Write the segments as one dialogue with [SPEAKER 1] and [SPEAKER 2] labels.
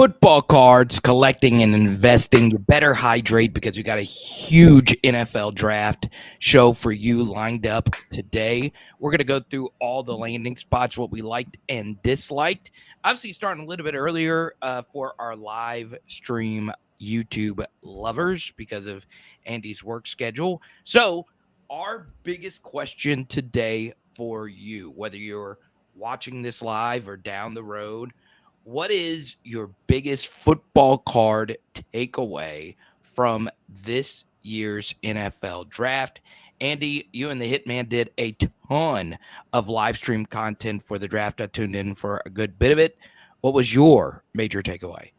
[SPEAKER 1] football cards, collecting and investing, you better hydrate because we got a huge NFL draft show for you lined up today. We're going to go through all the landing spots, what we liked and disliked. Obviously, starting a little bit earlier for our live stream YouTube lovers because of Andy's work schedule. So, our biggest question today for you, whether you're watching this live or down the road, what is your biggest football card takeaway from this year's NFL draft? Andy, you and the Hitman did a ton of live stream content for the draft. I tuned in for a good bit of it. What was your major takeaway?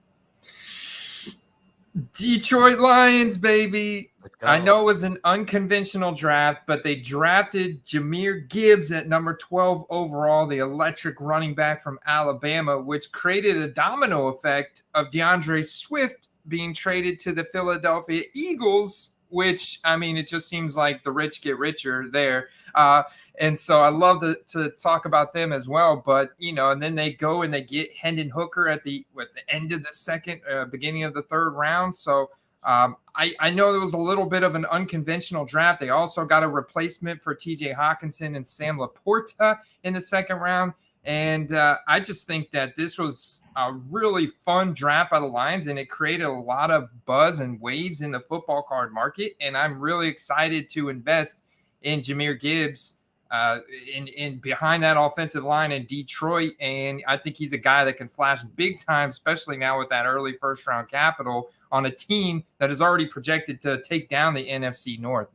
[SPEAKER 2] Detroit Lions, baby. I know it was an unconventional draft, but they drafted Jahmyr Gibbs at number 12 overall, the electric running back from Alabama, which created a domino effect of DeAndre Swift being traded to the Philadelphia Eagles, which, I mean, it just seems like the rich get richer there. And so I love to talk about them as well. But, you know, and then they go and they get Hendon Hooker at the end of the second, beginning of the third round. So I know there was a little bit of an unconventional draft. They also got a replacement for TJ Hawkinson and Sam Laporta in the second round. And I just think that this was a really fun draft by the Lions, and it created a lot of buzz and waves in the football card market. And I'm really excited to invest in Jahmyr Gibbs in behind that offensive line in Detroit. And I think he's a guy that can flash big time, especially now with that early first round capital on a team that is already projected to take down the NFC North.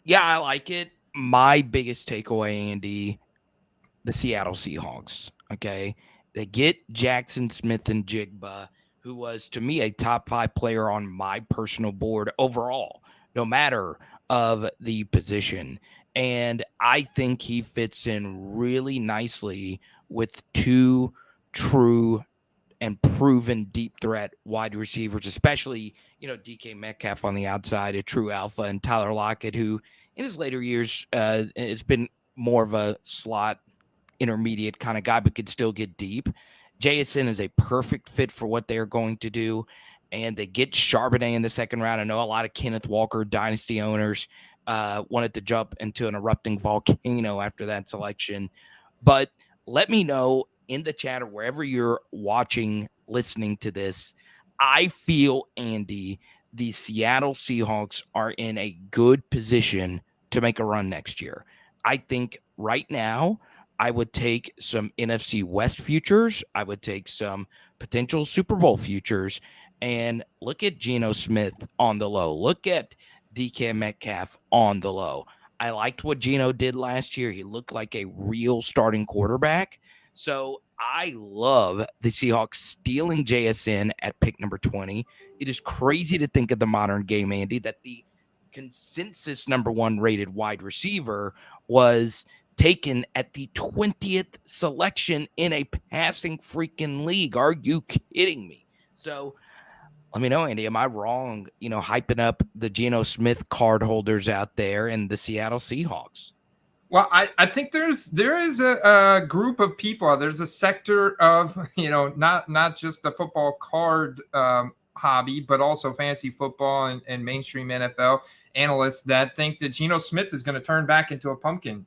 [SPEAKER 1] Yeah, I like it. My biggest takeaway, Andy, the Seattle Seahawks. Okay. They get Jackson Smith and Jigba, who was to me a top 5 player on my personal board overall, no matter of the position. And I think he fits in really nicely with 2 true and proven deep threat wide receivers, especially, you know, DK Metcalf on the outside, a true alpha, and Tyler Lockett, who in his later years has been more of a slot intermediate kind of guy, but could still get deep. JSN is a perfect fit for what they're going to do. And they get Charbonnet in the second round. I know a lot of Kenneth Walker dynasty owners wanted to jump into an erupting volcano after that selection. But let me know in the chat or wherever you're watching, listening to this. I feel, Andy, the Seattle Seahawks are in a good position to make a run next year. I think right now, I would take some NFC West futures. I would take some potential Super Bowl futures. And look at Geno Smith on the low. Look at DK Metcalf on the low. I liked what Geno did last year. He looked like a real starting quarterback. So I love the Seahawks stealing JSN at pick number 20. It is crazy to think of the modern game, Andy, that the consensus number 1 rated wide receiver was taken at the 20th selection in a passing freaking league. Are you kidding me? So let me know, Andy, am I wrong, you know, hyping up the Geno Smith card holders out there and the Seattle Seahawks?
[SPEAKER 2] Well, I think there is a group of people. There's a sector of, you know, not just the football card hobby, but also fantasy football and mainstream NFL analysts that think that Geno Smith is going to turn back into a pumpkin.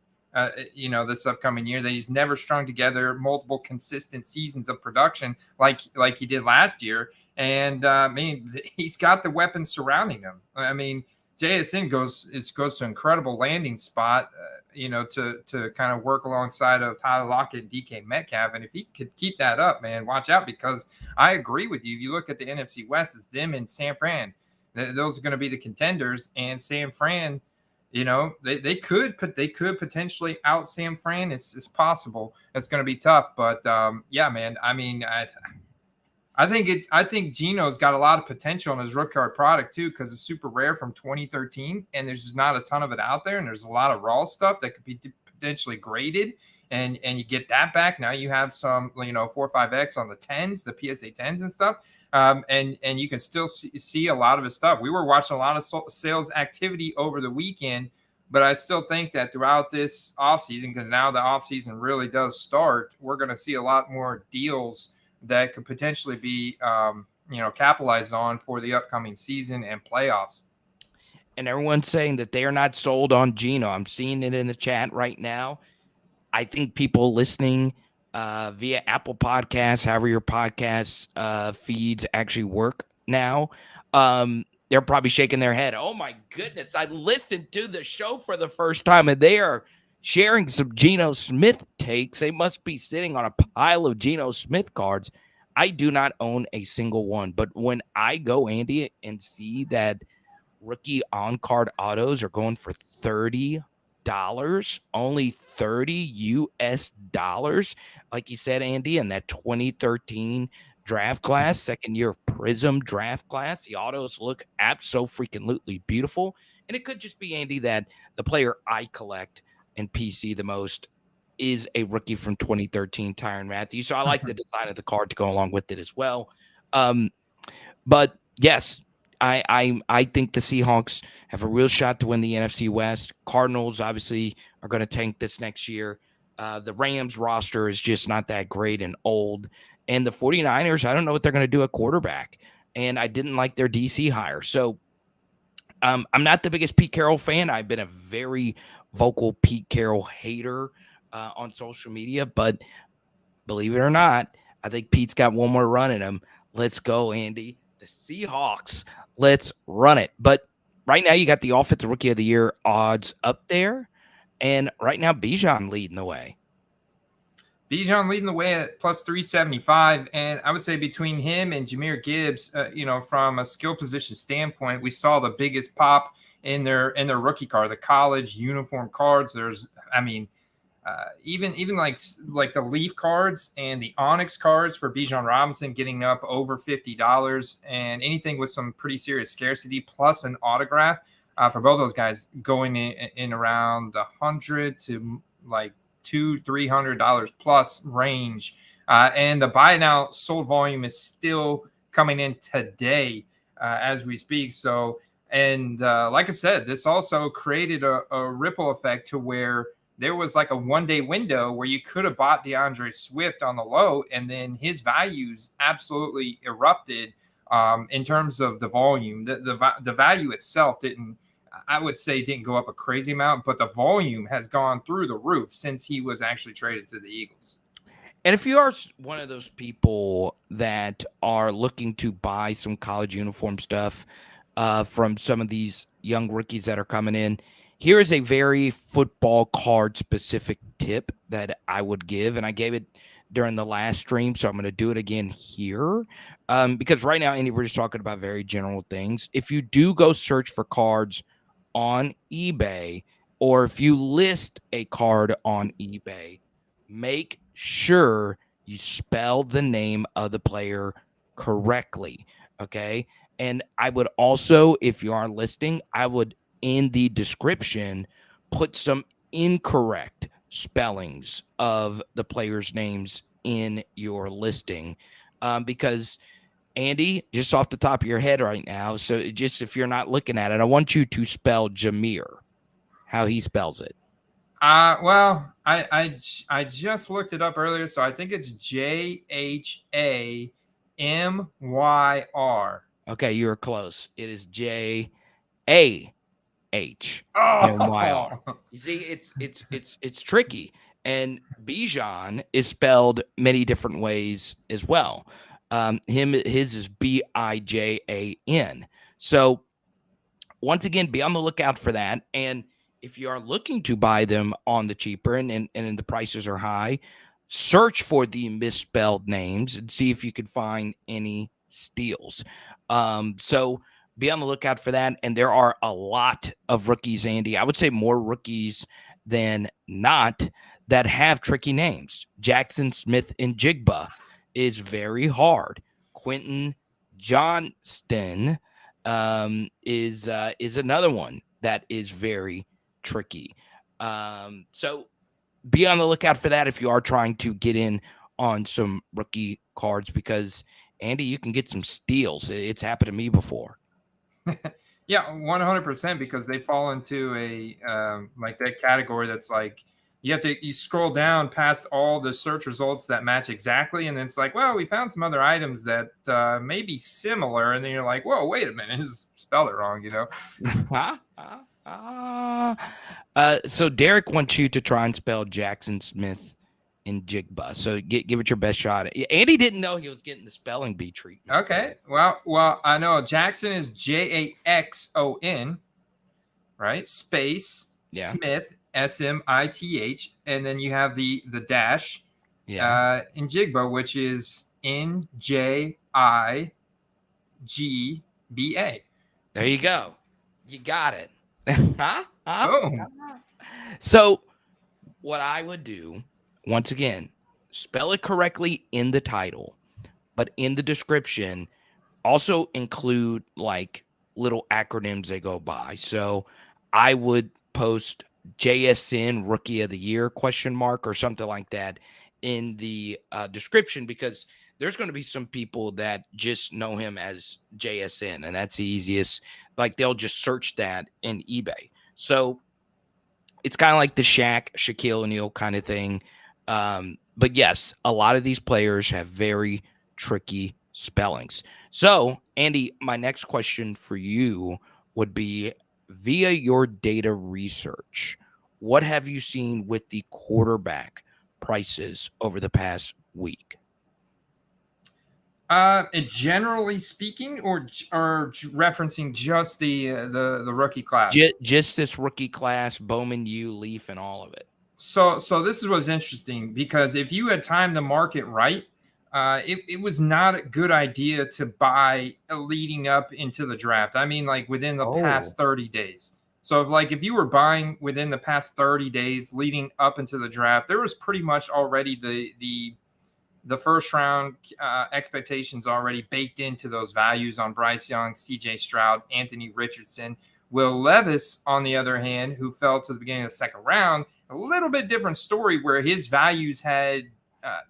[SPEAKER 2] You know, this upcoming year, that he's never strung together multiple consistent seasons of production like he did last year. And I mean, he's got the weapons surrounding him. I mean, JSN goes to an incredible landing spot, you know, to kind of work alongside of Tyler Lockett and DK Metcalf. And if he could keep that up, man, watch out, because I agree with you. If you look at the NFC West, it's them and San Fran. Those are going to be the contenders. And San Fran, you know, they could potentially out San Fran. It's possible. It's going to be tough, but yeah, man. I mean, I think Geno's got a lot of potential in his rookie card product too, because it's super rare from 2013, and there's just not a ton of it out there, and there's a lot of raw stuff that could be potentially graded, and you get that back. Now you have some, you know, 4 or 5X on the 10s, the PSA 10s and stuff. And you can still see a lot of his stuff. We were watching a lot of sales activity over the weekend, but I still think that throughout this offseason, because now the offseason really does start, we're going to see a lot more deals that could potentially be, capitalized on for the upcoming season and playoffs.
[SPEAKER 1] And everyone's saying that they are not sold on Geno. I'm seeing it in the chat right now. I think people listening via Apple Podcasts, however your podcast feeds actually work now, they're probably shaking their head. Oh my goodness, I listened to the show for the first time and they are sharing some Geno Smith takes. They must be sitting on a pile of Geno Smith cards. I do not own a single one, but when I go, Andy, and see that rookie on-card autos are going for $30, only 30 US dollars. Like you said, Andy, in that 2013 draft class, second year of Prism draft class, the autos look abso-freaking-lutely beautiful. And it could just be, Andy, that the player I collect and PC the most is a rookie from 2013, Tyrann Matthew. So I like the design of the card to go along with it as well. But yes, I think the Seahawks have a real shot to win the NFC West. Cardinals obviously are going to tank this next year. The Rams roster is just not that great and old. And the 49ers, I don't know what they're going to do at quarterback. And I didn't like their DC hire. So I'm not the biggest Pete Carroll fan. I've been a very vocal Pete Carroll hater on social media. But believe it or not, I think Pete's got one more run in him. Let's go, Andy. The Seahawks. Let's run it. But right now, you got the Offensive Rookie of the Year odds up there. And right now, Bijan leading the way.
[SPEAKER 2] Bijan leading the way at plus 375. And I would say between him and Jahmyr Gibbs, from a skill position standpoint, we saw the biggest pop in their rookie card, the college uniform cards. There's, even like the Leaf cards and the Onyx cards for Bijan Robinson getting up over $50, and anything with some pretty serious scarcity plus an autograph for both those guys going in around $100 to like $200-$300 plus range. And the buy now sold volume is still coming in today as we speak. So, and like I said, this also created a ripple effect to where there was like a one-day window where you could have bought DeAndre Swift on the low, and then his values absolutely erupted in terms of the volume. The value itself didn't go up a crazy amount, but the volume has gone through the roof since he was actually traded to the Eagles.
[SPEAKER 1] And if you are one of those people that are looking to buy some college uniform stuff from some of these young rookies that are coming in, here is a very football card specific tip that I would give. And I gave it during the last stream, so I'm going to do it again here. Because right now, Andy, we're just talking about very general things. If you do go search for cards on eBay, or if you list a card on eBay, make sure you spell the name of the player correctly. Okay. And I would also, if you are listing, I would in the description put some incorrect spellings of the players' names in your listing. Because Andy, just off the top of your head right now, so just if you're not looking at it, I want you to spell Jahmyr, how he spells it.
[SPEAKER 2] Well, I just looked it up earlier, so I think it's JHAMYR.
[SPEAKER 1] Okay, you were close. It is JAHMYR. You see, it's tricky, and Bijan is spelled many different ways as well. His is BIJAN. So once again, be on the lookout for that. And if you are looking to buy them on the cheaper and the prices are high, search for the misspelled names and see if you can find any steals. So be on the lookout for that. And there are a lot of rookies, Andy. I would say more rookies than not that have tricky names. Jackson Smith and Jigba is very hard. Quentin Johnston is another one that is very tricky. So be on the lookout for that if you are trying to get in on some rookie cards, because Andy, you can get some steals. It's happened to me before.
[SPEAKER 2] Yeah, 100%, because they fall into a like that category that's like, you scroll down past all the search results that match exactly, and it's like, well, we found some other items that may be similar, and then you're like, whoa, wait a minute, this is spelled it wrong,
[SPEAKER 1] Huh? So Derek wants you to try and spell Jackson Smith in Jigba. So give it your best shot. Andy didn't know he was getting the spelling bee treatment.
[SPEAKER 2] Okay, well, I know Jackson is Jaxon, right? Space Smith, Smith, and then you have the dash in Jigba, which is Njigba.
[SPEAKER 1] There you go. You got it. Huh?
[SPEAKER 2] Boom.
[SPEAKER 1] So what I would do, once again, spell it correctly in the title, but in the description, also include like little acronyms they go by. So I would post JSN Rookie of the Year ? Or something like that in the description, because there's going to be some people that just know him as JSN, and that's the easiest. Like they'll just search that in eBay. So it's kind of like the Shaquille O'Neal kind of thing. But yes, a lot of these players have very tricky spellings. So, Andy, my next question for you would be, via your data research, what have you seen with the quarterback prices over the past week?
[SPEAKER 2] Generally speaking, or referencing just the rookie class?
[SPEAKER 1] Just this rookie class, Bowman U, Leaf, and all of it.
[SPEAKER 2] So this is what's interesting, because if you had timed the market right, it was not a good idea to buy leading up into the draft. I mean, like within the past 30 days. So if you were buying within the past 30 days leading up into the draft, there was pretty much already the first round expectations already baked into those values on Bryce Young, CJ Stroud, Anthony Richardson. Will Levis, on the other hand, who fell to the beginning of the second round, a little bit different story, where his values had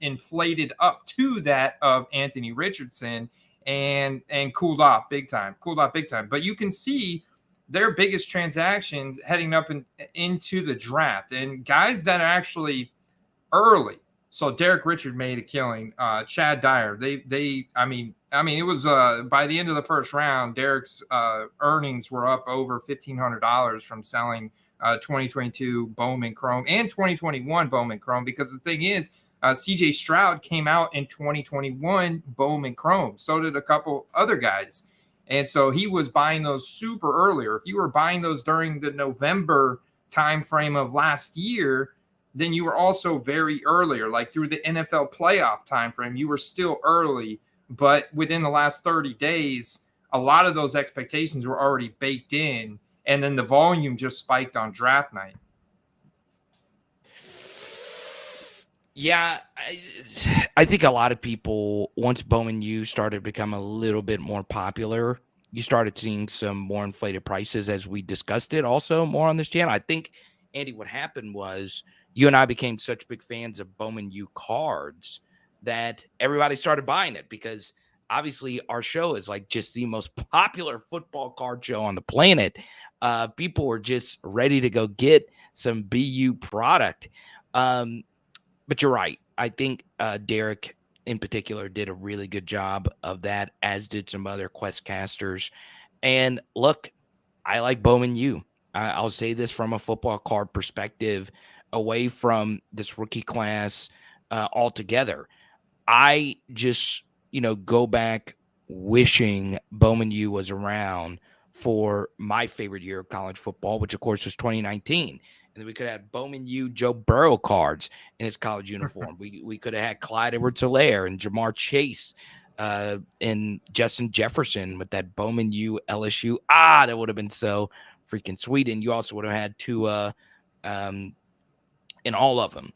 [SPEAKER 2] inflated up to that of Anthony Richardson and cooled off big time. But you can see their biggest transactions heading up into the draft, and guys that are actually early. So Derek Richard made a killing. Chad Dyer, I mean, it was by the end of the first round, Derek's earnings were up over $1,500 from selling 2022 Bowman Chrome and 2021 Bowman Chrome. Because the thing is, CJ Stroud came out in 2021 Bowman Chrome. So did a couple other guys. And so he was buying those super earlier. If you were buying those during the November timeframe of last year, then you were also very earlier, like through the NFL playoff timeframe, you were still early. But within the last 30 days, a lot of those expectations were already baked in, and then the volume just spiked on draft night.
[SPEAKER 1] Yeah, I think a lot of people, once Bowman U started to become a little bit more popular, you started seeing some more inflated prices, as we discussed it also more on this channel. I think, Andy, what happened was you and I became such big fans of Bowman U cards that everybody started buying it, because obviously our show is like just the most popular football card show on the planet. People were just ready to go get some BU product. But you're right. I think Derek in particular did a really good job of that, as did some other Questcasters. And look, I like Bowman U. I'll say this from a football card perspective, away from this rookie class altogether. I just, go back wishing Bowman U was around for my favorite year of college football, which of course was 2019. And then we could have Bowman U Joe Burrow cards in his college uniform. we could have had Clyde Edwards-Helaire and Jamar Chase and Justin Jefferson with that Bowman U LSU. That would have been so freaking sweet. And you also would have had Tua in all of them.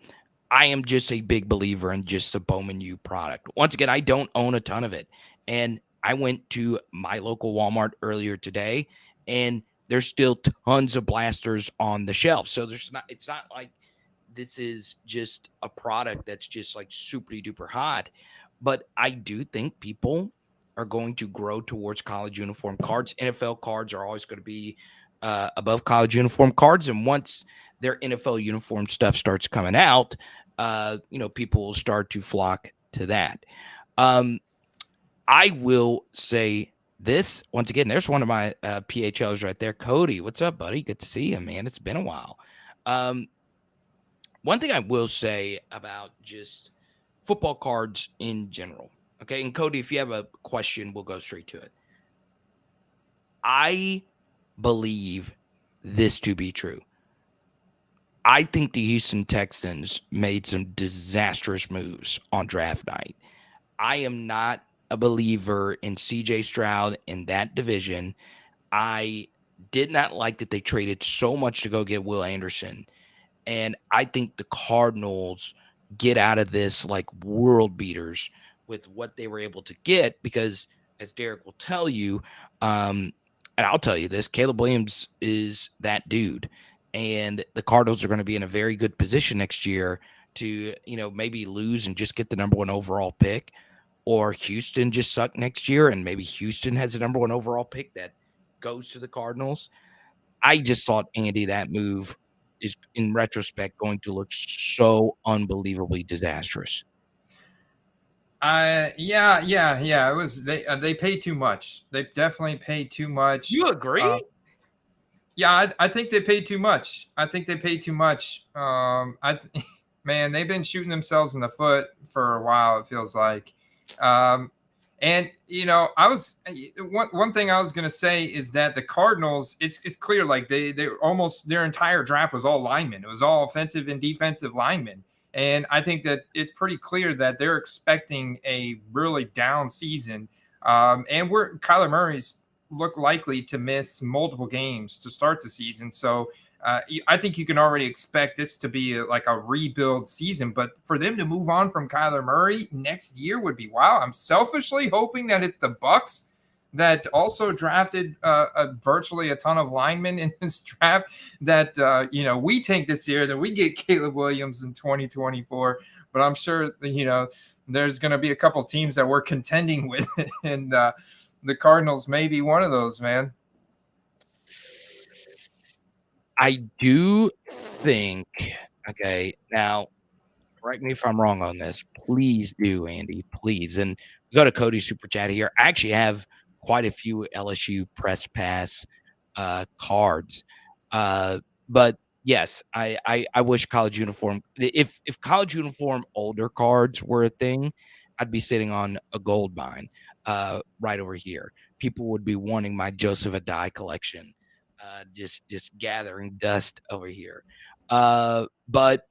[SPEAKER 1] I am just a big believer in just the Bowman U product. Once again, I don't own a ton of it. And I went to my local Walmart earlier today, and there's still tons of blasters on the shelf. So it's not like this is just a product that's just like super duper hot. But I do think people are going to grow towards college uniform cards. NFL cards are always going to be above college uniform cards. And once their NFL uniform stuff starts coming out, people will start to flock to that. I will say this once again. There's one of my PHLs right there, Cody. What's up, buddy? Good to see you, man. It's been a while. One thing I will say about just football cards in general, okay? And Cody, if you have a question, we'll go straight to it. I believe this to be true. I think the Houston Texans made some disastrous moves on draft night. I am not a believer in CJ Stroud in that division. I did not like that they traded so much to go get Will Anderson. And I think the Cardinals get out of this like world beaters with what they were able to get, because as Derek will tell you, and I'll tell you this, Caleb Williams is that dude. And the Cardinals are going to be in a very good position next year to, maybe lose and just get the number 1 overall pick, or Houston just suck next year and maybe Houston has a number 1 overall pick that goes to the Cardinals. I just thought, Andy, that move is, in retrospect, going to look so unbelievably disastrous.
[SPEAKER 2] Yeah. It was they paid too much. They definitely paid too much.
[SPEAKER 1] You agree?
[SPEAKER 2] Yeah, I think they paid too much. Man, they've been shooting themselves in the foot for a while, it feels like. And I was one thing I was gonna say is that the Cardinals, it's clear like they almost their entire draft was all linemen. It was all offensive and defensive linemen. And I think that it's pretty clear that they're expecting a really down season. And Kyler Murray's look likely to miss multiple games to start the season. So I think you can already expect this to be like a rebuild season, but for them to move on from Kyler Murray next year would be wow. I'm selfishly hoping that it's the Bucs that also drafted virtually a ton of linemen in this draft that, we take this year, that we get Caleb Williams in 2024, but I'm sure, there's going to be a couple teams that we're contending with, and the Cardinals may be one of those, man.
[SPEAKER 1] I do think, okay, now, correct me if I'm wrong on this. Please do, Andy, please. And go to Cody's Super Chat here. I actually have quite a few LSU press pass cards. But yes, I wish college uniform, if college uniform older cards were a thing, I'd be sitting on a gold mine right over here. People would be wanting my Joseph Adai collection. Just gathering dust over here. But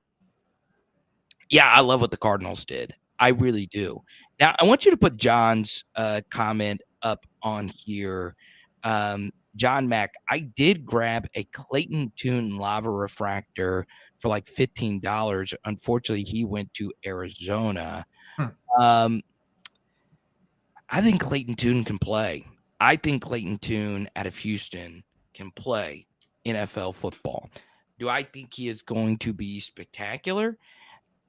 [SPEAKER 1] yeah, I love what the Cardinals did. I really do. Now, I want you to put John's comment up on here. John Mack, I did grab a Clayton Tune lava refractor for like $15. Unfortunately, he went to Arizona. I think Clayton Tune can play. I think Clayton Tune out of Houston can play NFL football. Do I think he is going to be spectacular?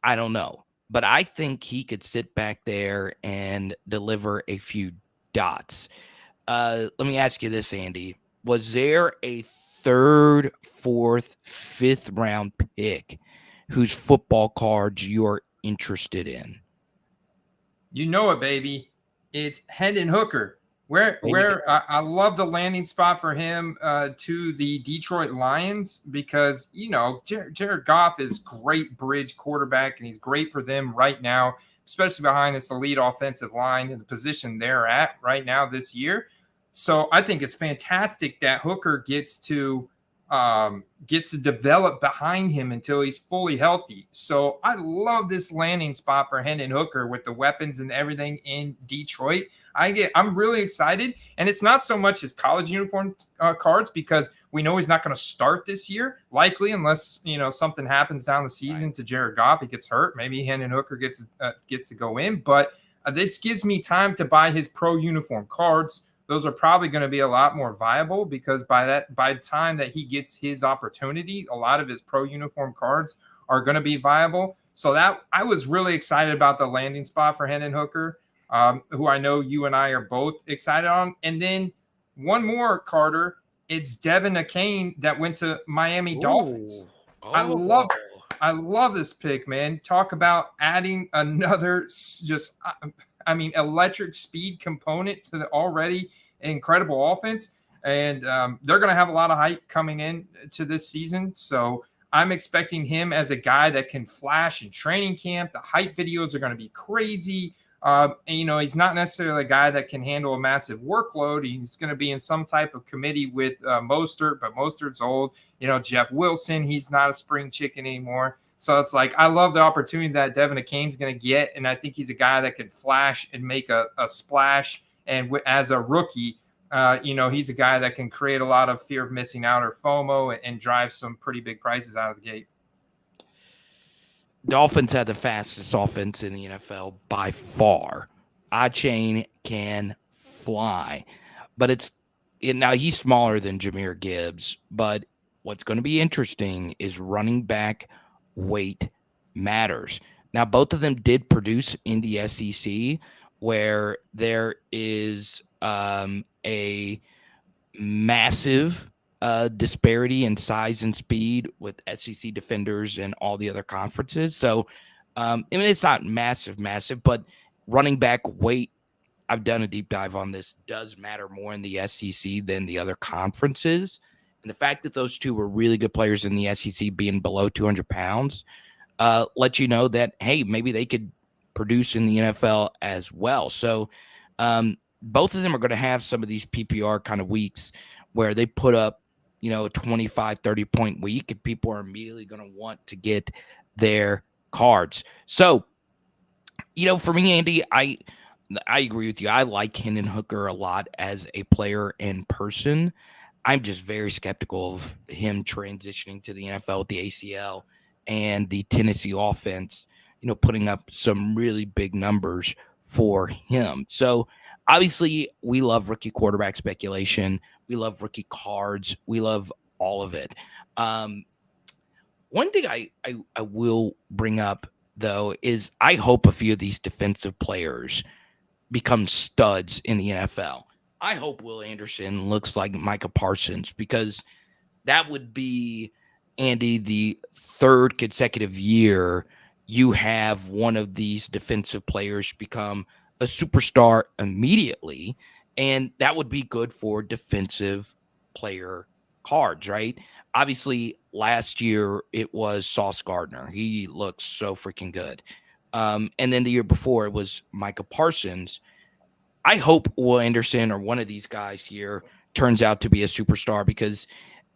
[SPEAKER 1] I don't know. But I think he could sit back there and deliver a few dots. Let me ask you this, Andy. Was there a 3rd, 4th, 5th round pick whose football cards you're interested in?
[SPEAKER 2] You know it, baby. It's Hendon Hooker. I love the landing spot for him to the Detroit Lions, because Jared Goff is great bridge quarterback, and he's great for them right now, especially behind this elite offensive line in the position they're at right now this year. So I think it's fantastic that Hooker gets to develop behind him until he's fully healthy. So I love this landing spot for Hendon Hooker with the weapons and everything in Detroit. I'm really excited. And it's not so much his college uniform cards, because we know he's not going to start this year, likely, unless, something happens down the season to Jared Goff. He gets hurt. Maybe Hendon Hooker gets to go in. But this gives me time to buy his pro uniform cards. Those are probably going to be a lot more viable, because by the time that he gets his opportunity, a lot of his pro uniform cards are going to be viable. So that I was really excited about the landing spot for Hendon Hooker, who I know you and I are both excited on. And then one more, Carter, it's Devin Akane that went to Miami Dolphins. I love
[SPEAKER 1] Oh,
[SPEAKER 2] I love this pick, man. Talk about adding another electric speed component to the already incredible offense. And they're going to have a lot of hype coming in to this season. So I'm expecting him as a guy that can flash in training camp. The hype videos are going to be crazy. And, he's not necessarily a guy that can handle a massive workload. He's going to be in some type of committee with Mostert, but Mostert's old. Jeff Wilson, he's not a spring chicken anymore. So it's like, I love the opportunity that Devin Acane's going to get. And I think he's a guy that can flash and make a splash. And as a rookie, he's a guy that can create a lot of fear of missing out or FOMO and drive some pretty big prices out of the gate.
[SPEAKER 1] Dolphins have the fastest offense in the NFL by far. Achane can fly, but now he's smaller than Jahmyr Gibbs. But what's going to be interesting is running back weight matters. Now, both of them did produce in the SEC, where there is a massive disparity in size and speed with SEC defenders and all the other conferences. So, it's not massive, but running back weight, I've done a deep dive on this, does matter more in the SEC than the other conferences. And the fact that those two were really good players in the SEC being below 200 pounds lets you know that, hey, maybe they could produce in the NFL as well. So both of them are going to have some of these PPR kind of weeks where they put up, a 25, 30-point week, and people are immediately going to want to get their cards. So, for me, Andy, I agree with you. I like Hendon Hooker a lot as a player in person. I'm just very skeptical of him transitioning to the NFL with the ACL and the Tennessee offense, putting up some really big numbers for him. So obviously we love rookie quarterback speculation. We love rookie cards. We love all of it. One thing I will bring up, though, is I hope a few of these defensive players become studs in the NFL. I hope Will Anderson looks like Micah Parsons, because that would be, Andy, the third consecutive year you have one of these defensive players become a superstar immediately, and that would be good for defensive player cards, right? Obviously, last year it was Sauce Gardner. He looks so freaking good. And then the year before it was Micah Parsons. I hope Will Anderson or one of these guys here turns out to be a superstar, because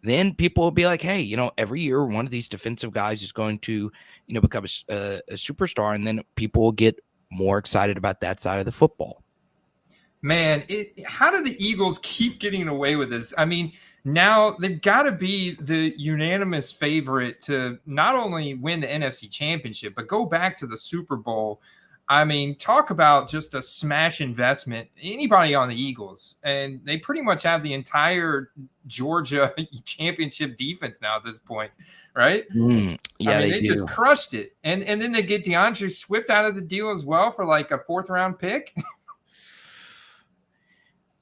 [SPEAKER 1] then people will be like, hey, every year one of these defensive guys is going to, become a superstar, and then people will get more excited about that side of the football.
[SPEAKER 2] Man, how do the Eagles keep getting away with this? I mean, now they've got to be the unanimous favorite to not only win the NFC Championship, but go back to the Super Bowl. I mean, talk about just a smash investment. Anybody on the Eagles, and they pretty much have the entire Georgia championship defense now at this point, right?
[SPEAKER 1] Yeah,
[SPEAKER 2] they just crushed it. And then they get DeAndre Swift out of the deal as well for like a 4th-round pick.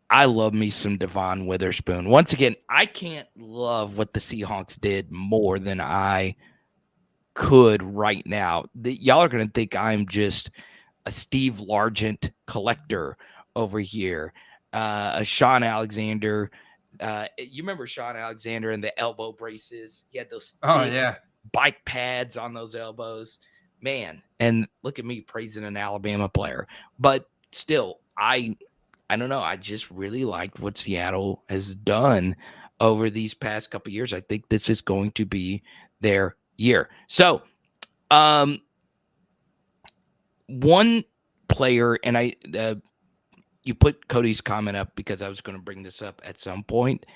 [SPEAKER 1] I love me some Devon Witherspoon. Once again, I can't love what the Seahawks did more than I could right now. Y'all are going to think I'm just a Steve Largent collector over here. A Sean Alexander. You remember Sean Alexander and the elbow braces? He had those bike pads on those elbows. Man, and look at me praising an Alabama player. But still, I don't know. I just really liked what Seattle has done over these past couple of years. I think this is going to be their year. So, one player, and you put Cody's comment up because I was going to bring this up at some point.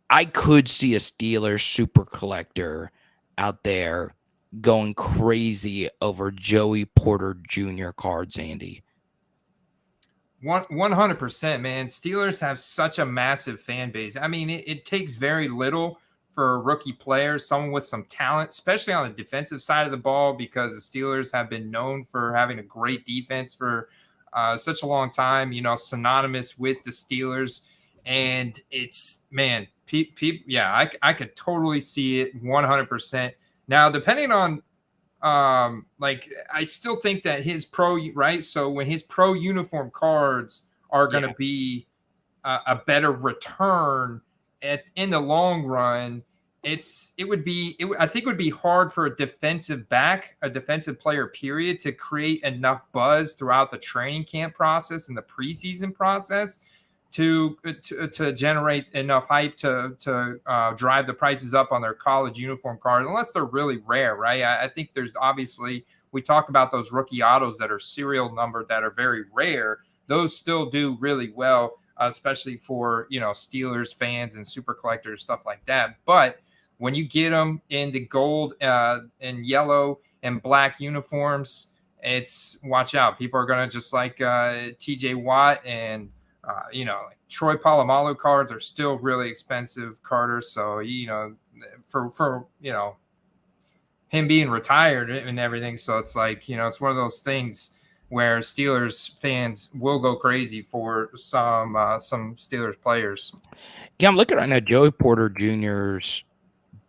[SPEAKER 1] I could see a Steelers super collector out there going crazy over Joey Porter Jr. cards, Andy.
[SPEAKER 2] 100%, man. Steelers have such a massive fan base. I mean, it takes very little for a rookie player, someone with some talent, especially on the defensive side of the ball, because the Steelers have been known for having a great defense for such a long time, synonymous with the Steelers. And it's, man, I could totally see it 100%. Now, depending on like I still think that his pro, right? So when his pro uniform cards are going to be a better return in the long run, I think it would be hard for a defensive player period to create enough buzz throughout the training camp process and the preseason process to generate enough hype to drive the prices up on their college uniform cards, unless they're really rare, right? I think there's obviously, we talk about those rookie autos that are serial numbered that are very rare. Those still do really well, especially for, Steelers fans and super collectors, stuff like that. But when you get them in the gold and yellow and black uniforms, it's watch out. People are going to, just like TJ Watt and like Troy Polamalu cards are still really expensive, Carter. So, for him being retired and everything. So it's like, it's one of those things where Steelers fans will go crazy for some Steelers players.
[SPEAKER 1] Yeah, I'm looking right now. Joey Porter Jr.'s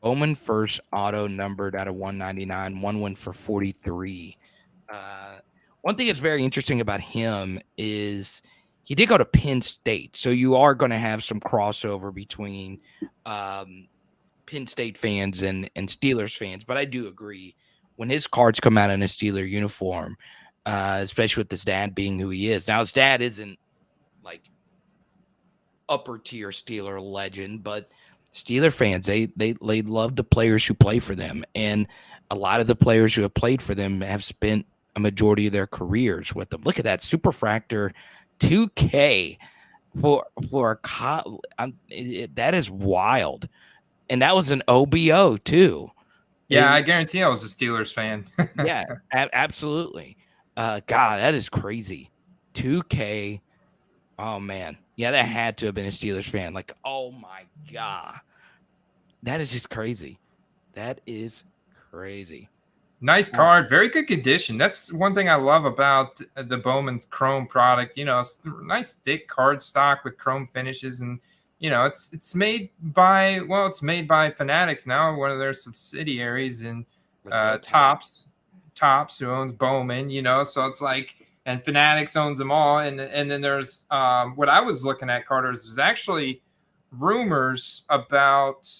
[SPEAKER 1] Bowman first auto numbered out of 199, one went for 43. One thing that's very interesting about him is he did go to Penn State, so you are going to have some crossover between Penn State fans and Steelers fans. But I do agree, when his cards come out in a Steeler uniform, especially with his dad being who he is. Now, his dad isn't like upper tier Steeler legend, but Steeler fans, they love the players who play for them, and a lot of the players who have played for them have spent a majority of their careers with them. Look at that Superfractor 2K for that is wild, and that was an OBO too.
[SPEAKER 2] Yeah, I guarantee I was a Steelers fan.
[SPEAKER 1] Yeah, absolutely. God, that is crazy. 2K. Oh man, yeah, that had to have been a Steelers fan. Like, oh my god, that is just crazy. That is crazy.
[SPEAKER 2] Nice card, very good condition. That's one thing I love about the Bowman's Chrome product. It's nice thick card stock with chrome finishes, and it's made by Fanatics now, one of their subsidiaries, and Tops who owns Bowman. So it's like, and Fanatics owns them all, and then there's what I was looking at, Carter's. There's actually rumors about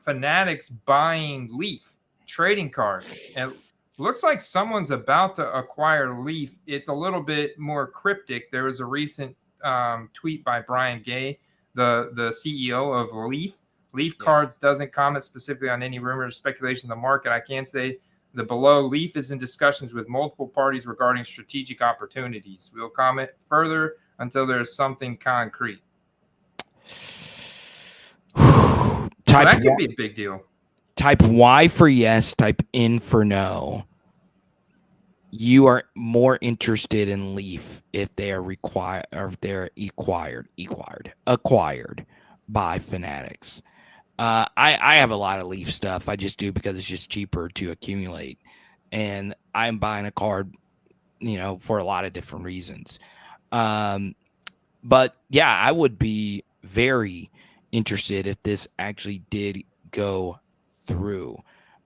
[SPEAKER 2] Fanatics buying Leaf trading cards. It looks like someone's about to acquire Leaf. It's a little bit more cryptic. There was a recent tweet by Brian Gay, the CEO of Leaf. Leaf Cards doesn't comment specifically on any rumors or speculation in the market. I can say the below, Leaf is in discussions with multiple parties regarding strategic opportunities. We'll comment further until there's something concrete. So that could be a big deal.
[SPEAKER 1] Type Y for yes, type N for no. You are more interested in Leaf if they are required, or if they're acquired by Fanatics. I have a lot of Leaf stuff. I just do because it's just cheaper to accumulate, and I'm buying a card, for a lot of different reasons. But yeah, I would be very interested if this actually did go through.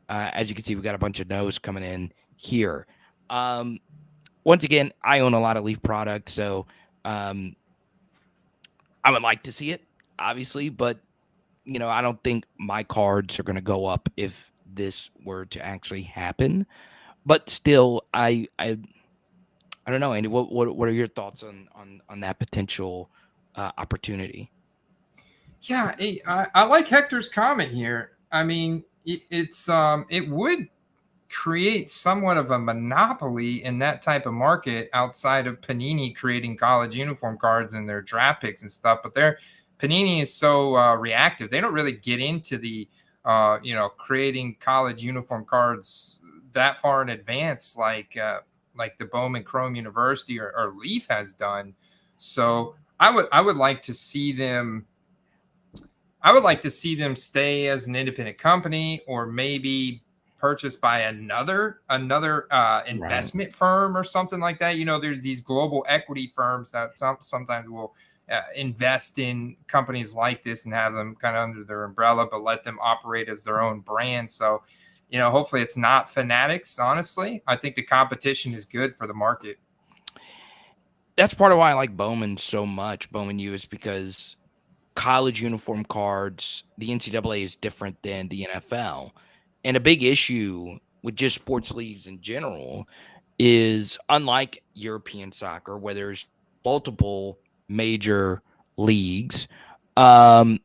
[SPEAKER 1] As you can see, we got a bunch of no's coming in here. Once again, I own a lot of Leaf products, so I would like to see it, obviously, but I don't think my cards are going to go up if this were to actually happen. But still, I don't know, Andy. What are your thoughts on that potential opportunity?
[SPEAKER 2] Yeah, I like Hector's comment here. I mean, it would create somewhat of a monopoly in that type of market outside of Panini creating college uniform cards and their draft picks and stuff. But Panini is so reactive. They don't really get into the creating college uniform cards that far in advance, like the Bowman Chrome University or Leaf has done. So I would like to see them. I would like to see them stay as an independent company, or maybe purchased by another investment firm or something like that. There's these global equity firms that sometimes will invest in companies like this and have them kind of under their umbrella, but let them operate as their own brand. So, hopefully it's not fanatics. Honestly, I think the competition is good for the market.
[SPEAKER 1] That's part of why I like Bowman so much. Bowman U is because college uniform cards, the NCAA is different than the NFL. And a big issue with just sports leagues in general is unlike European soccer, where there's multiple major leagues. Um,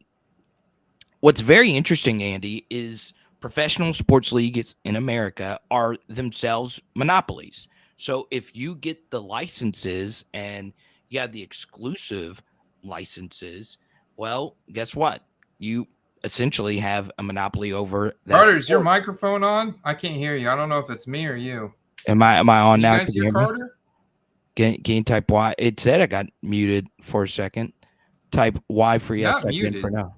[SPEAKER 1] what's very interesting, Andy, is professional sports leagues in America are themselves monopolies. So if you get the licenses and you have the exclusive licenses, well, guess what? You essentially have a monopoly over that
[SPEAKER 2] Carter, is your
[SPEAKER 1] sport.
[SPEAKER 2] microphone on? I can't hear you. I don't know if it's me or you.
[SPEAKER 1] Am I on
[SPEAKER 2] Can you
[SPEAKER 1] now?
[SPEAKER 2] guys
[SPEAKER 1] Can you
[SPEAKER 2] hear
[SPEAKER 1] hear me?
[SPEAKER 2] Carter?
[SPEAKER 1] Can you type Y? It said I got muted for a second. Type Y for
[SPEAKER 2] You're
[SPEAKER 1] yes,
[SPEAKER 2] not
[SPEAKER 1] type in for
[SPEAKER 2] muted.
[SPEAKER 1] no.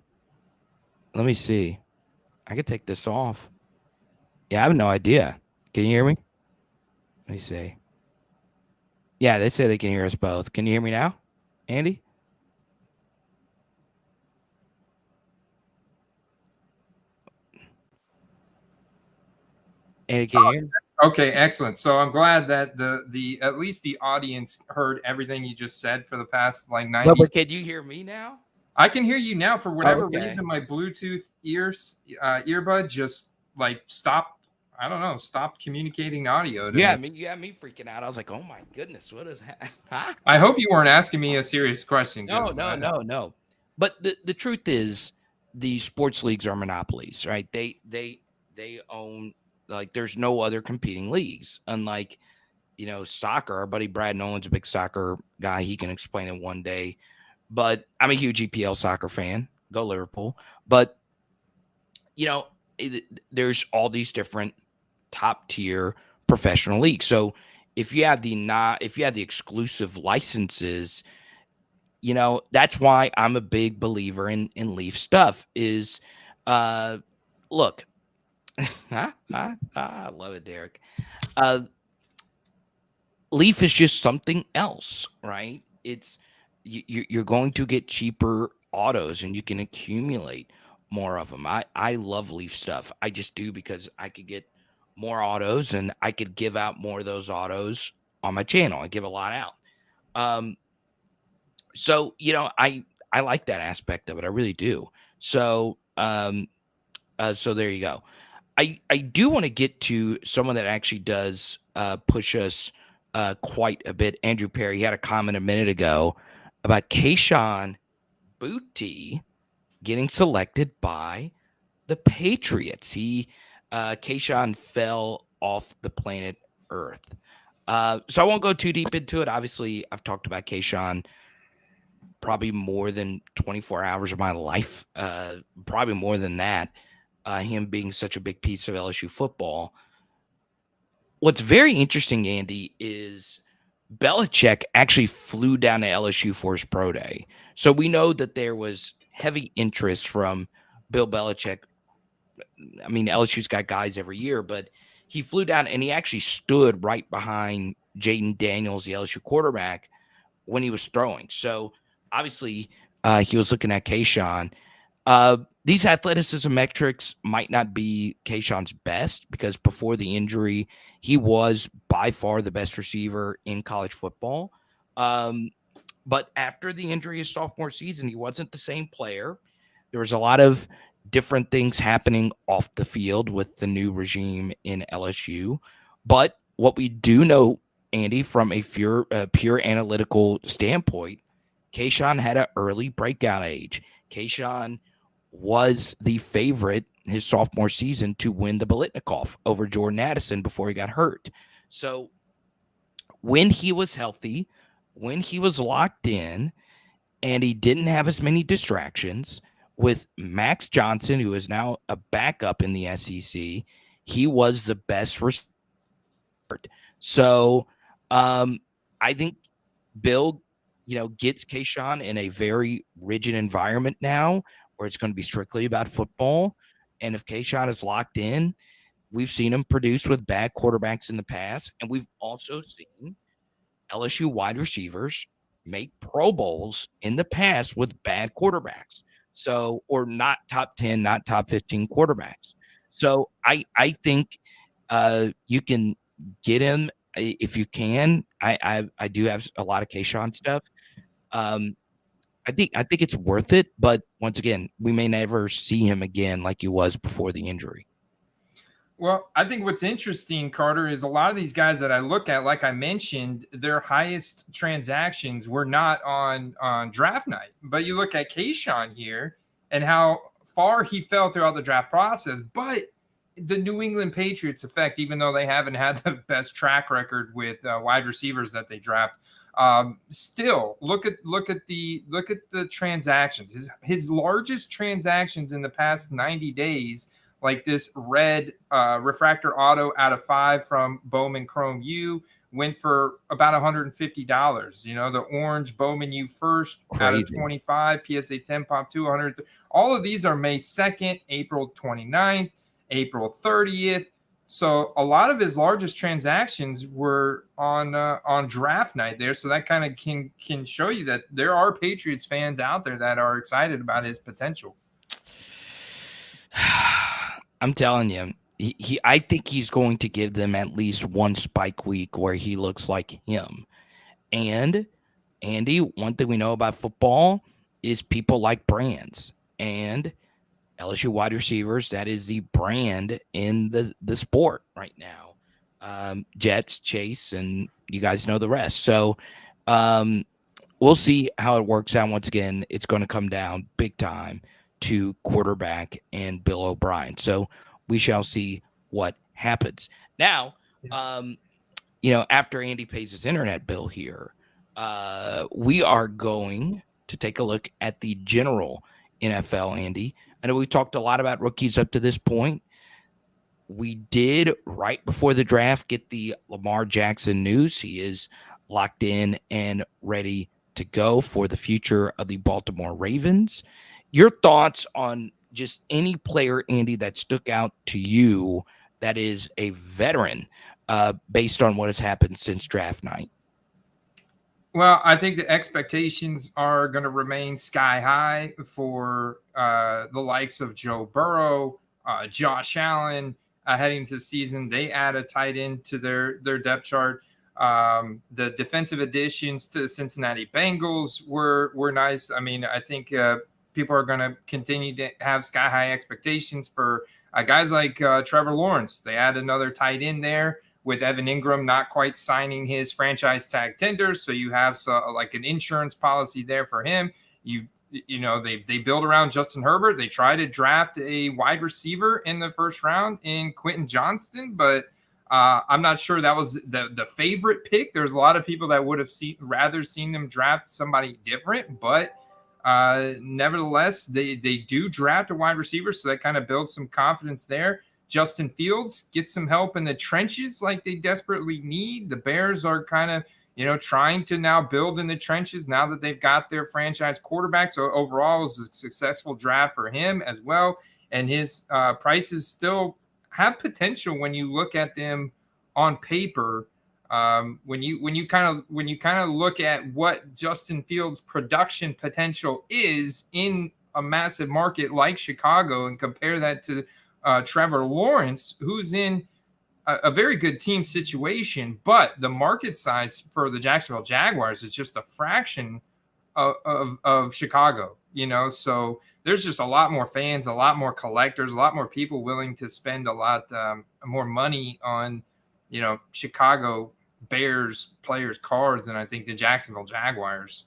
[SPEAKER 1] Let me see. I could take this off. Yeah, I have no idea. Can you hear me? Let me see. Yeah, they say they can hear us both. Can you hear me now, Andy? Andy, can you hear me?
[SPEAKER 2] Okay, excellent. So I'm glad that the at least the audience heard everything you just said for the past like 90.
[SPEAKER 1] But can you hear me now?
[SPEAKER 2] I can hear you now. For
[SPEAKER 1] Oh,
[SPEAKER 2] whatever
[SPEAKER 1] okay.
[SPEAKER 2] reason, my Bluetooth earbud just like stopped. I don't know, stopped communicating audio to
[SPEAKER 1] Yeah,
[SPEAKER 2] me.
[SPEAKER 1] I mean, you got me freaking out. I was like, oh my goodness, what is that? Huh?
[SPEAKER 2] I hope you weren't asking me a serious question
[SPEAKER 1] No,
[SPEAKER 2] because
[SPEAKER 1] no, no, no. But the truth is, the sports leagues are monopolies, right? They own, like, there's no other competing leagues. Unlike, soccer. Our buddy Brad Nolan's a big soccer guy. He can explain it one day. But I'm a huge EPL soccer fan. Go Liverpool. But you know, there's all these different top tier professional leagues. So if you have the exclusive licenses, that's why I'm a big believer in Leaf stuff. Is look, I love it, Derek. Uh, Leaf is just something else, right? You're going to get cheaper autos and you can accumulate more of them. I love Leaf stuff. I just do because I could get more autos and I could give out more of those autos on my channel. I give a lot out. Um, so I like that aspect of it. I really do. So so there you go. I do want to get to someone that actually does push us quite a bit. Andrew Perry had a comment a minute ago about Kayshawn Booty getting selected by the Patriots. Kayshawn fell off the planet Earth. So I won't go too deep into it. Obviously, I've talked about Kayshawn probably more than 24 hours of my life, probably more than that. Him being such a big piece of LSU football. What's very interesting, Andy, is Belichick actually flew down to LSU for his pro day. So we know that there was heavy interest from Bill Belichick. I mean, LSU's got guys every year, but he flew down and he actually stood right behind Jaden Daniels, the LSU quarterback, when he was throwing. So obviously, he was looking at Kayshawn. These athleticism metrics might not be Kayshawn's best because before the injury, he was by far the best receiver in college football. But after the injury his sophomore season, he wasn't the same player. There was a lot of different things happening off the field with the new regime in LSU. But what we do know, Andy, from a pure analytical standpoint, Kayshawn had an early breakout age. Kayshawn was the favorite his sophomore season to win the Biletnikoff over Jordan Addison before he got hurt. So when he was healthy, when he was locked in, and he didn't have as many distractions with Max Johnson, who is now a backup in the SEC, he was the best receiver. So I think Bill, gets Kayshawn in a very rigid environment now where it's going to be strictly about football. And if Kayshawn is locked in, we've seen him produce with bad quarterbacks in the past. And we've also seen LSU wide receivers make Pro Bowls in the past with bad quarterbacks. So, or not top 10, not top 15 quarterbacks. So I think you can get him if you can. I do have a lot of Kayshawn stuff. Um, I think it's worth it, but once again, we may never see him again like he was before the injury.
[SPEAKER 2] Well, I think what's interesting, Carter, is a lot of these guys that I look at, like I mentioned, their highest transactions were not on draft night. But you look at Kayshawn here and how far he fell throughout the draft process. But the New England Patriots effect, even though they haven't had the best track record with wide receivers that they draft, still look at the transactions. His largest transactions in the past 90 days, like this red refractor auto out of 5 from Bowman Chrome U, went for about $150. You know, the orange Bowman U first out of 25, PSA 10 Pop 2, 100. All of these are May 2nd, April 29th, April 30th. So a lot of his largest transactions were on draft night there. So that kind of can show you that there are Patriots fans out there that are excited about his potential.
[SPEAKER 1] I'm telling you, I think he's going to give them at least one spike week where he looks like him. And Andy, one thing we know about football is people like brands, and LSU wide receivers, that is the brand in the sport right now. Jets, Chase, and you guys know the rest. So we'll see how it works out. Once again, it's going to come down big time to quarterback and Bill O'Brien. So we shall see what happens. Now, after Andy pays his internet bill here, we are going to take a look at the general NFL, Andy. I know we've talked a lot about rookies up to this point. We did, right before the draft, get the Lamar Jackson news. He is locked in and ready to go for the future of the Baltimore Ravens. Your thoughts on just any player, Andy, that stuck out to you that is a veteran based on what has happened since draft night?
[SPEAKER 2] Well, I think the expectations are going to remain sky high for the likes of Joe Burrow, Josh Allen. Heading into the season, they add a tight end to their depth chart. The defensive additions to the Cincinnati Bengals were nice. I mean, I think people are going to continue to have sky high expectations for guys like Trevor Lawrence. They add another tight end there with Evan Ingram not quite signing his franchise tag tender. So you have like an insurance policy there for him. They build around Justin Herbert. They try to draft a wide receiver in the first round in Quentin Johnston, but I'm not sure that was the favorite pick. There's a lot of people that would have rather seen them draft somebody different, but nevertheless, they do draft a wide receiver, so that kind of builds some confidence there. Justin Fields gets some help in the trenches like they desperately need. The Bears are kind of, trying to now build in the trenches now that they've got their franchise quarterback. So overall, it was a successful draft for him as well. And his prices still have potential when you look at them on paper. When you kind of look at what Justin Fields' production potential is in a massive market like Chicago and compare that to Trevor Lawrence, who's in a very good team situation, but the market size for the Jacksonville Jaguars is just a fraction of Chicago, so there's just a lot more fans, a lot more collectors, a lot more people willing to spend a lot more money on, Chicago Bears players cards than I think the Jacksonville Jaguars.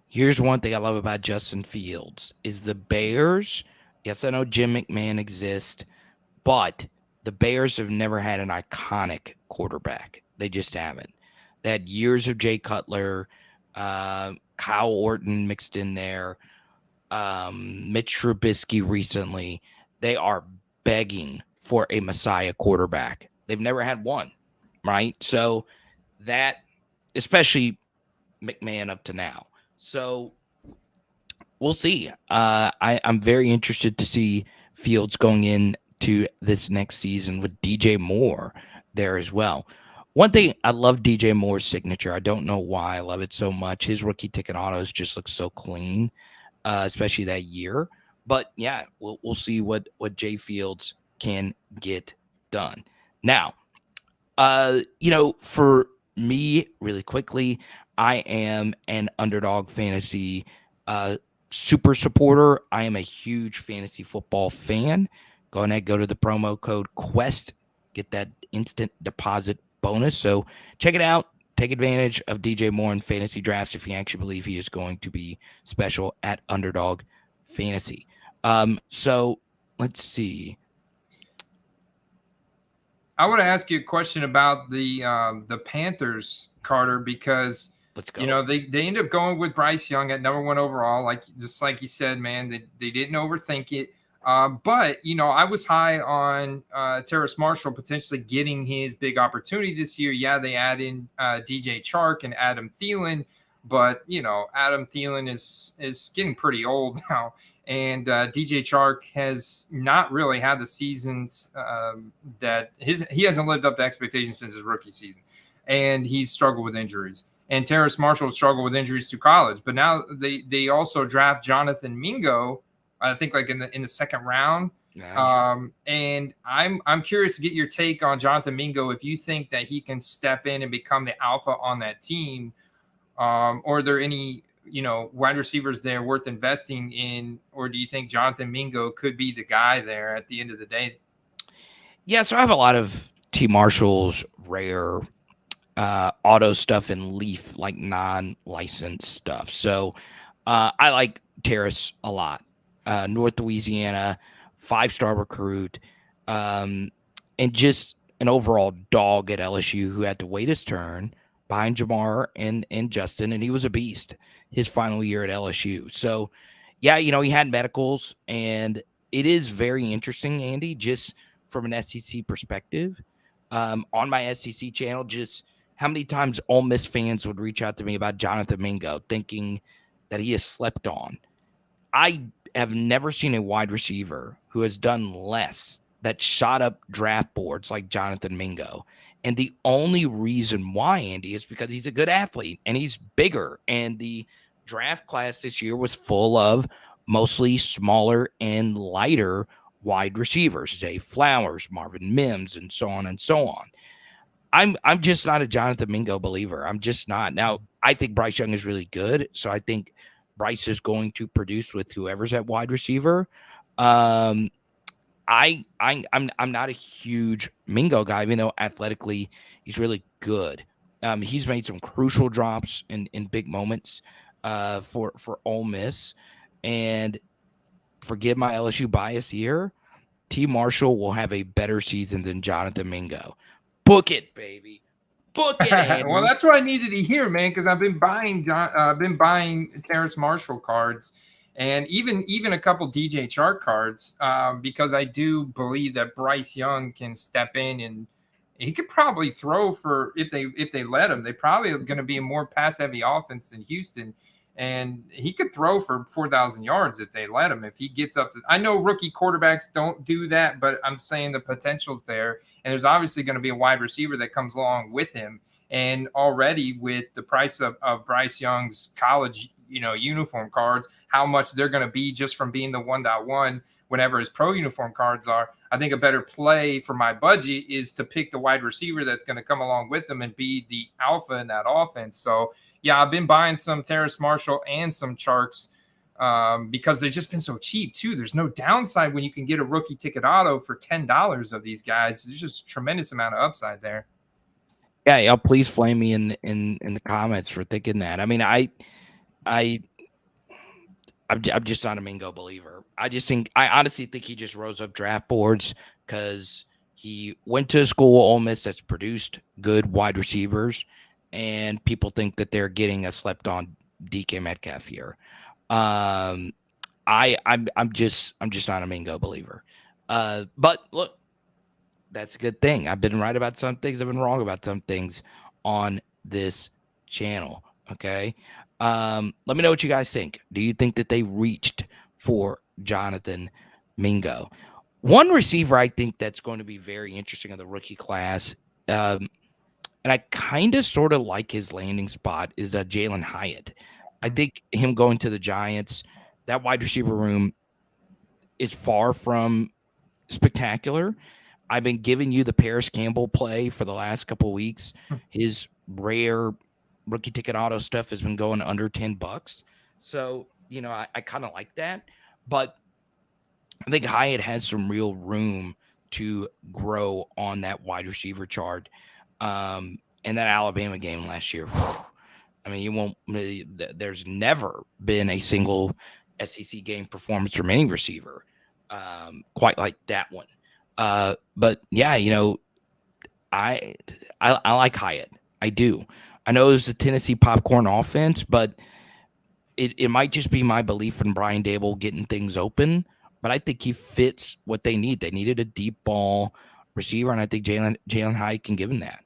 [SPEAKER 1] Here's one thing I love about Justin Fields is the Bears. Yes, I know Jim McMahon exists, but the Bears have never had an iconic quarterback. They just haven't. They had years of Jay Cutler, Kyle Orton mixed in there, Mitch Trubisky recently. They are begging for a Messiah quarterback. They've never had one, right? So that, especially McMahon up to now. So we'll see. I'm very interested to see Fields going into this next season with DJ Moore there as well. One thing, I love DJ Moore's signature. I don't know why I love it so much. His rookie ticket autos just look so clean, especially that year. But yeah, we'll see what Jay Fields can get done. Now, for me, really quickly, I am an underdog fantasy uh super supporter. I am a huge fantasy football fan. Go ahead, go to the promo code Quest, get that instant deposit bonus. So check it out. Take advantage of DJ Moore in fantasy drafts if you actually believe he is going to be special at Underdog Fantasy. So let's see.
[SPEAKER 2] I want to ask you a question about the Panthers, Carter, because
[SPEAKER 1] Let's go.
[SPEAKER 2] they end up going with Bryce Young at number 1 overall, just like you said, man. They didn't overthink it. But I was high on Terrace Marshall potentially getting his big opportunity this year. Yeah, they add in DJ Chark and Adam Thielen, but Adam Thielen is getting pretty old now. And DJ Chark has not really had the seasons that he hasn't lived up to expectations since his rookie season, and he's struggled with injuries. And Terrace Marshall struggled with injuries to college, but now they also draft Jonathan Mingo, I think like in the second round.
[SPEAKER 1] Yeah.
[SPEAKER 2] And I'm curious to get your take on Jonathan Mingo, if you think that he can step in and become the alpha on that team, or are there any wide receivers there worth investing in, or do you think Jonathan Mingo could be the guy there at the end of the day?
[SPEAKER 1] Yeah, so I have a lot of T Marshall's rare auto stuff and Leaf, like non-licensed stuff. So I like Terrace a lot. North Louisiana, 5-star recruit, and just an overall dog at LSU who had to wait his turn behind Jamar and Justin, and he was a beast his final year at LSU. So yeah, he had medicals, and it is very interesting, Andy, just from an SEC perspective. On my SEC channel, just how many times Ole Miss fans would reach out to me about Jonathan Mingo, thinking that he is slept on. I have never seen a wide receiver who has done less that shot up draft boards like Jonathan Mingo. And the only reason why, Andy, is because he's a good athlete and he's bigger. And the draft class this year was full of mostly smaller and lighter wide receivers, Zay Flowers, Marvin Mims, and so on and so on. I'm just not a Jonathan Mingo believer. I'm just not. Now, I think Bryce Young is really good, so I think Bryce is going to produce with whoever's at wide receiver. I'm not a huge Mingo guy, even though athletically he's really good. He's made some crucial drops in big moments for Ole Miss, and forgive my LSU bias here. T. Marshall will have a better season than Jonathan Mingo. Book it, baby. Book it, Andrew.
[SPEAKER 2] Well, that's what I needed to hear, man, because I've been buying Terrace Marshall cards, and even a couple DJ Chark cards, because I do believe that Bryce Young can step in, and he could probably throw for, if they let him. They probably are going to be a more pass heavy offense than Houston. And he could throw for 4,000 yards if they let him. If he gets up to, I know rookie quarterbacks don't do that, but I'm saying the potential's there. And there's obviously going to be a wide receiver that comes along with him. And already with the price of Bryce Young's college, uniform cards, how much they're going to be just from being the 1.1 whenever his pro uniform cards are, I think a better play for my budget is to pick the wide receiver that's going to come along with them and be the alpha in that offense. So, yeah, I've been buying some Terrace Marshall and some Charks because they've just been so cheap, too. There's no downside when you can get a rookie ticket auto for $10 of these guys. There's just a tremendous amount of upside there.
[SPEAKER 1] Yeah, please flame me in the comments for thinking that. I mean, I'm just not a Mingo believer. I honestly think he just rose up draft boards because he went to a school, Ole Miss, that's produced good wide receivers, and people think that they're getting a slept on DK Metcalf here. I'm just not a Mingo believer. But look, that's a good thing. I've been right about some things. I've been wrong about some things on this channel. Okay. Let me know what you guys think. Do you think that they reached for Jonathan Mingo? One receiver I think that's going to be very interesting in the rookie class, and I kind of sort of like his landing spot, is Jalen Hyatt. I think him going to the Giants, that wide receiver room is far from spectacular. I've been giving you the Paris Campbell play for the last couple of weeks. His rare rookie ticket auto stuff has been going under $10. So, I kind of like that. But I think Hyatt has some real room to grow on that wide receiver chart. And that Alabama game last year, I mean, you won't. There's never been a single SEC game performance from any receiver quite like that one. But yeah, I like Hyatt. I do. I know it's a Tennessee popcorn offense, but it might just be my belief in Brian Dable getting things open. But I think he fits what they need. They needed a deep ball receiver, and I think Jalen Hyatt can give him that.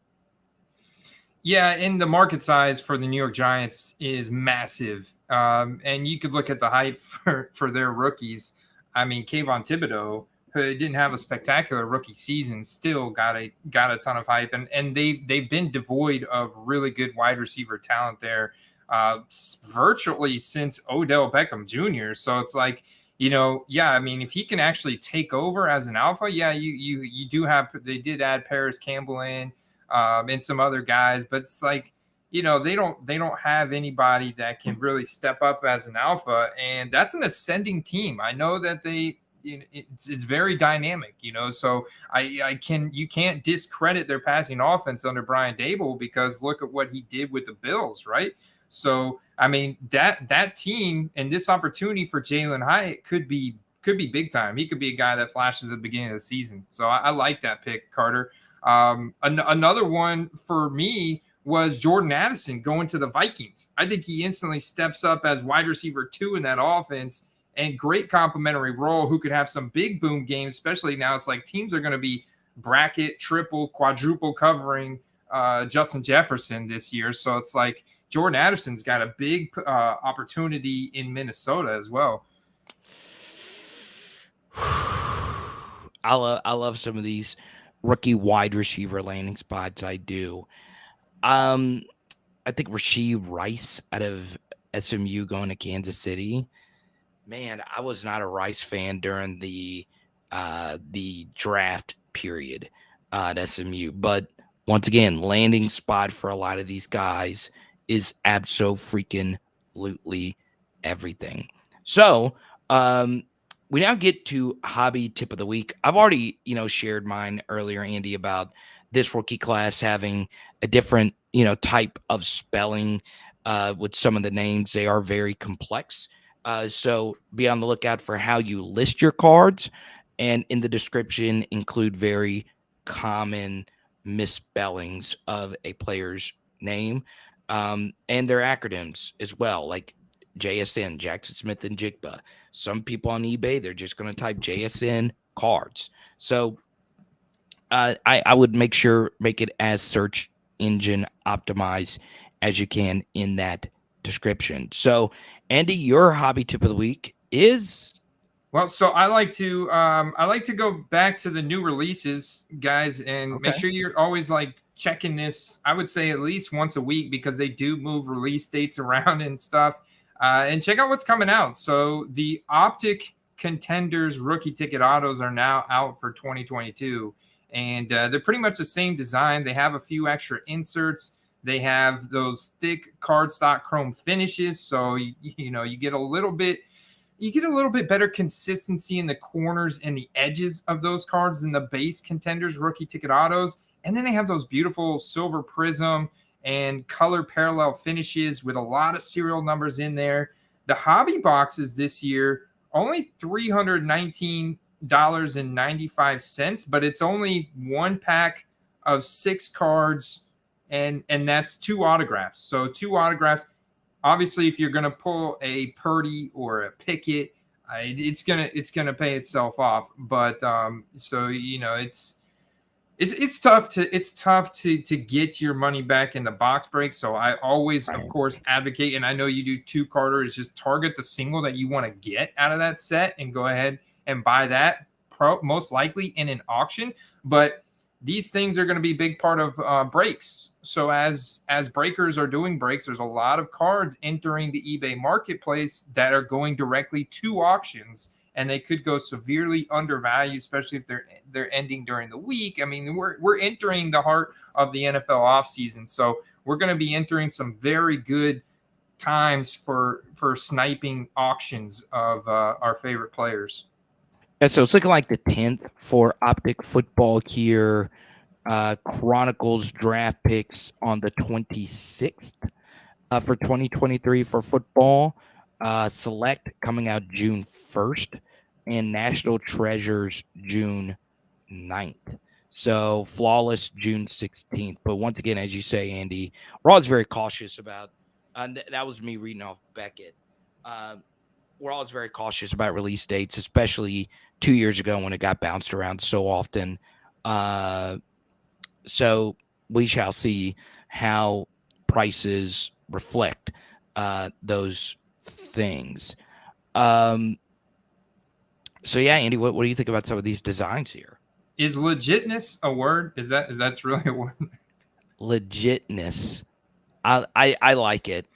[SPEAKER 2] Yeah, and the market size for the New York Giants is massive. And you could look at the hype for their rookies. I mean, Kayvon Thibodeau, who didn't have a spectacular rookie season, still got a ton of hype, and they've been devoid of really good wide receiver talent there virtually since Odell Beckham Jr. So it's like, I mean, if he can actually take over as an alpha, yeah, you do have. They did add Paris Campbell in and some other guys, but it's like, they don't have anybody that can really step up as an alpha, and that's an ascending team. I know that it's very dynamic, so you can't discredit their passing offense under Brian Dable, because look at what he did with the Bills, right? So I mean, that team and this opportunity for Jalen Hyatt could be big time. He could be a guy that flashes at the beginning of the season. So I like that pick, Carter. Another one for me was Jordan Addison going to the Vikings. I think he instantly steps up as wide receiver 2 in that offense, and great complementary role, who could have some big boom games, especially now it's like teams are going to be bracket, triple, quadruple covering Justin Jefferson this year. So it's like Jordan Addison's got a big opportunity in Minnesota as well.
[SPEAKER 1] I love some of these rookie wide receiver landing spots. I do. I think Rashee Rice out of SMU going to Kansas City. Man, I was not a Rice fan during the draft period at SMU, but once again, landing spot for a lot of these guys is abso-freaking-lutely everything. So, we now get to hobby tip of the week. I've already, shared mine earlier, Andy, about this rookie class having a different, type of spelling with some of the names. They are very complex. So be on the lookout for how you list your cards, and in the description include very common misspellings of a player's name and their acronyms as well, like JSN, Jackson Smith and Jigba. Some people on eBay, they're just going to type JSN cards. So I would make it as search engine optimized as you can in that description. So Andy, your hobby tip of the week is?
[SPEAKER 2] Well, so I like to go back to the new releases, guys, and make sure you're always like checking this. I would say at least once a week, because they do move release dates around and stuff. And check out what's coming out. So the Optic Contenders rookie ticket autos are now out for 2022, and they're pretty much the same design. They have a few extra inserts. They have those thick cardstock chrome finishes, so you get a little bit better consistency in the corners and the edges of those cards than the base Contenders rookie ticket autos. And then they have those beautiful silver prism and color parallel finishes with a lot of serial numbers in there. The hobby boxes this year, only $319.95, but it's only one pack of 6 cards, and that's 2 autographs. So 2 autographs. Obviously, if you're going to pull a Purdy or a Pickett, it's gonna pay itself off. But it's tough to get your money back in the box break. So I always, of course, advocate, and I know you do too, Carter, is just target the single that you want to get out of that set and go ahead and buy that, most likely in an auction. But these things are going to be a big part of breaks. So as breakers are doing breaks, there's a lot of cards entering the eBay marketplace that are going directly to auctions and they could go severely undervalued, especially if they're ending during the week. I mean, we're entering the heart of the NFL offseason, so we're going to be entering some very good times for sniping auctions of our favorite players.
[SPEAKER 1] Yeah, so it's looking like the 10th for Optic Football here. Chronicles draft picks on the 26th for 2023 for football. Select coming out June 1st, and National Treasures June 9th. So flawless June 16th. But once again, as you say, Andy, we're always very cautious about, that was me reading off Beckett. We're always very cautious about release dates, especially 2 years ago when it got bounced around so often. So we shall see how prices reflect those things. So yeah, Andy, what do you think about some of these designs here?
[SPEAKER 2] Is legitness a word? That's really a word?
[SPEAKER 1] Legitness. I like it.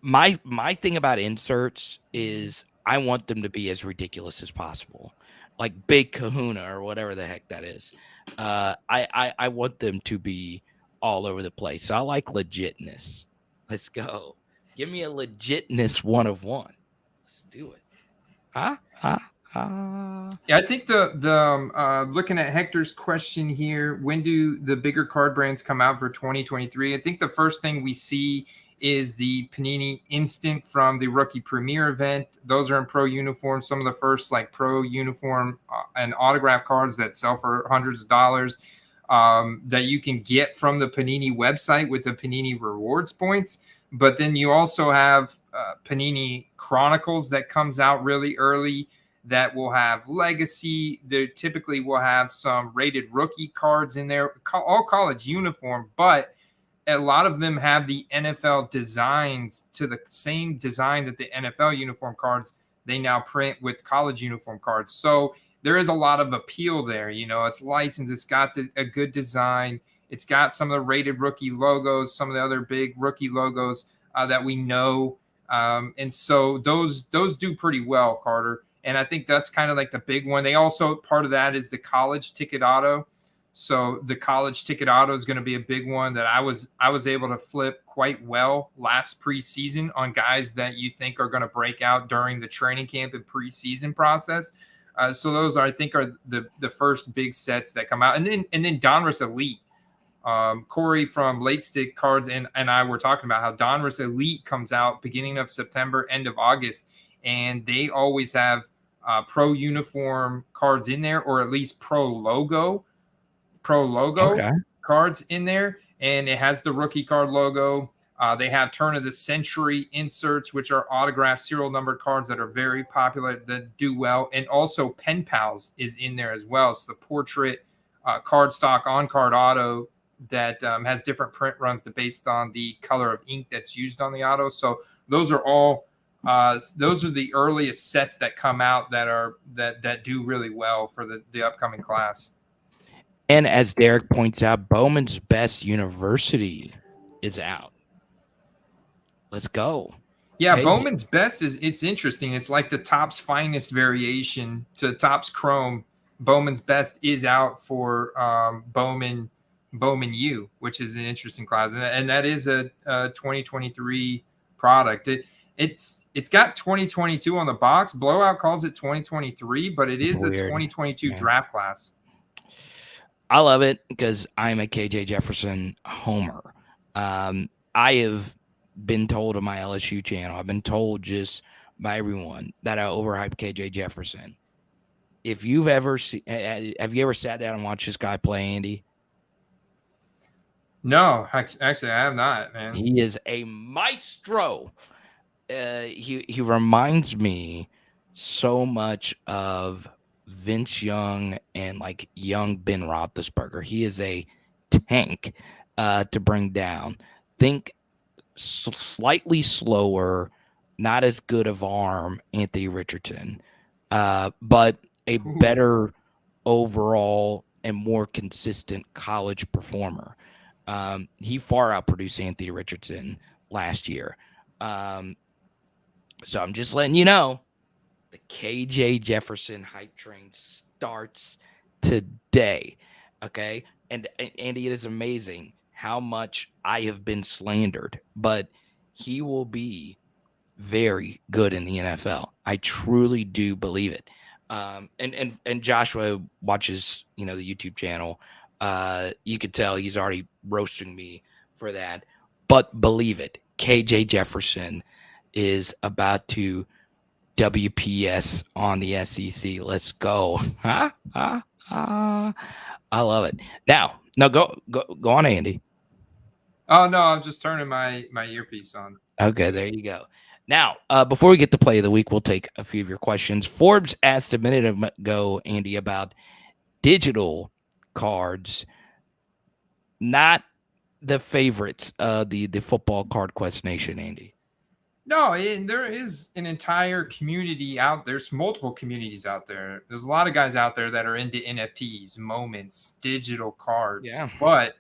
[SPEAKER 1] My thing about inserts is I want them to be as ridiculous as possible, like Big Kahuna or whatever the heck that is. I want them to be all over the place. So I like legitness. Let's go. Give me a legitness 1 of 1. Let's do it. Huh?
[SPEAKER 2] Yeah, I think the looking at Hector's question here, when do the bigger card brands come out for 2023? I think the first thing we see is the Panini Instant from the Rookie Premier event. Those are in pro uniform. Some of the first like pro uniform and autograph cards that sell for hundreds of dollars that you can get from the Panini website with the Panini rewards points. But then you also have Panini Chronicles that comes out really early that will have legacy. They typically will have some rated rookie cards in there, all college uniform, but a lot of them have the NFL designs to the same design that the NFL uniform cards they now print with college uniform cards. So there is a lot of appeal there. You know, it's licensed, it's got a good design, it's got some of the rated rookie logos, some of the other big rookie logos that we know. And so those do pretty well, Carter. And I think that's kind of like the big one. They also, part of that is the college ticket auto. So the college ticket auto is going to be a big one that I was able to flip quite well last preseason on guys that you think are going to break out during the training camp and preseason process. So those I think are the first big sets that come out. And then Donruss Elite. Corey from Late Stick Cards and I were talking about how Donruss Elite comes out beginning of September, end of August. And they always have pro uniform cards in there, or at least pro logo okay. cards in there. And it has the rookie card logo. They have turn of the century inserts, which are autographed serial numbered cards that are very popular, that do well. And also Pen Pals is in there as well. So the portrait card stock on card auto that has different print runs based on the color of ink that's used on the auto. So those are all those are the earliest sets that come out that do really well for the upcoming class.
[SPEAKER 1] And as Derek points out, Bowman's Best University is out. Let's go.
[SPEAKER 2] Yeah, okay. Bowman's Best it's interesting. It's like the Topps Finest variation to Topps Chrome. Bowman's Best is out for Bowman U, which is an interesting class, and that is a 2023 product. It's got 2022 on the box. Blowout calls it 2023, but it is a 2022 draft class.
[SPEAKER 1] I love it because I'm a KJ Jefferson homer. I have been told on my LSU channel, I've been told just by everyone that I overhype KJ Jefferson. If you've ever have you ever sat down and watched this guy play, Andy?
[SPEAKER 2] No, actually, I have not, man.
[SPEAKER 1] He is a maestro. He reminds me so much of Vince Young and like young Ben Roethlisberger. He is a tank to bring down. Think slightly slower, not as good of arm, Anthony Richardson, but a better overall and more consistent college performer. He far outproduced Anthony Richardson last year. So I'm just letting you know The KJ Jefferson hype train starts today. Okay. And Andy, it is amazing how much I have been slandered, but he will be very good in the NFL. I truly do believe it. And Joshua watches, the YouTube channel. You could tell he's already roasting me for that. But believe it, KJ Jefferson is about to WPS on the SEC. Let's go. I love it. Now go on, Andy.
[SPEAKER 2] Oh no, I'm just turning my earpiece on.
[SPEAKER 1] Okay, there you go. Now, before we get to play of the week, we'll take a few of your questions. Forbes asked a minute ago, Andy, about digital cards, not the favorites, the football card quest nation, Andy.
[SPEAKER 2] No, and there is an entire community out. There's multiple communities out there. There's a lot of guys out there that are into NFTs, moments, digital cards.
[SPEAKER 1] Yeah.
[SPEAKER 2] But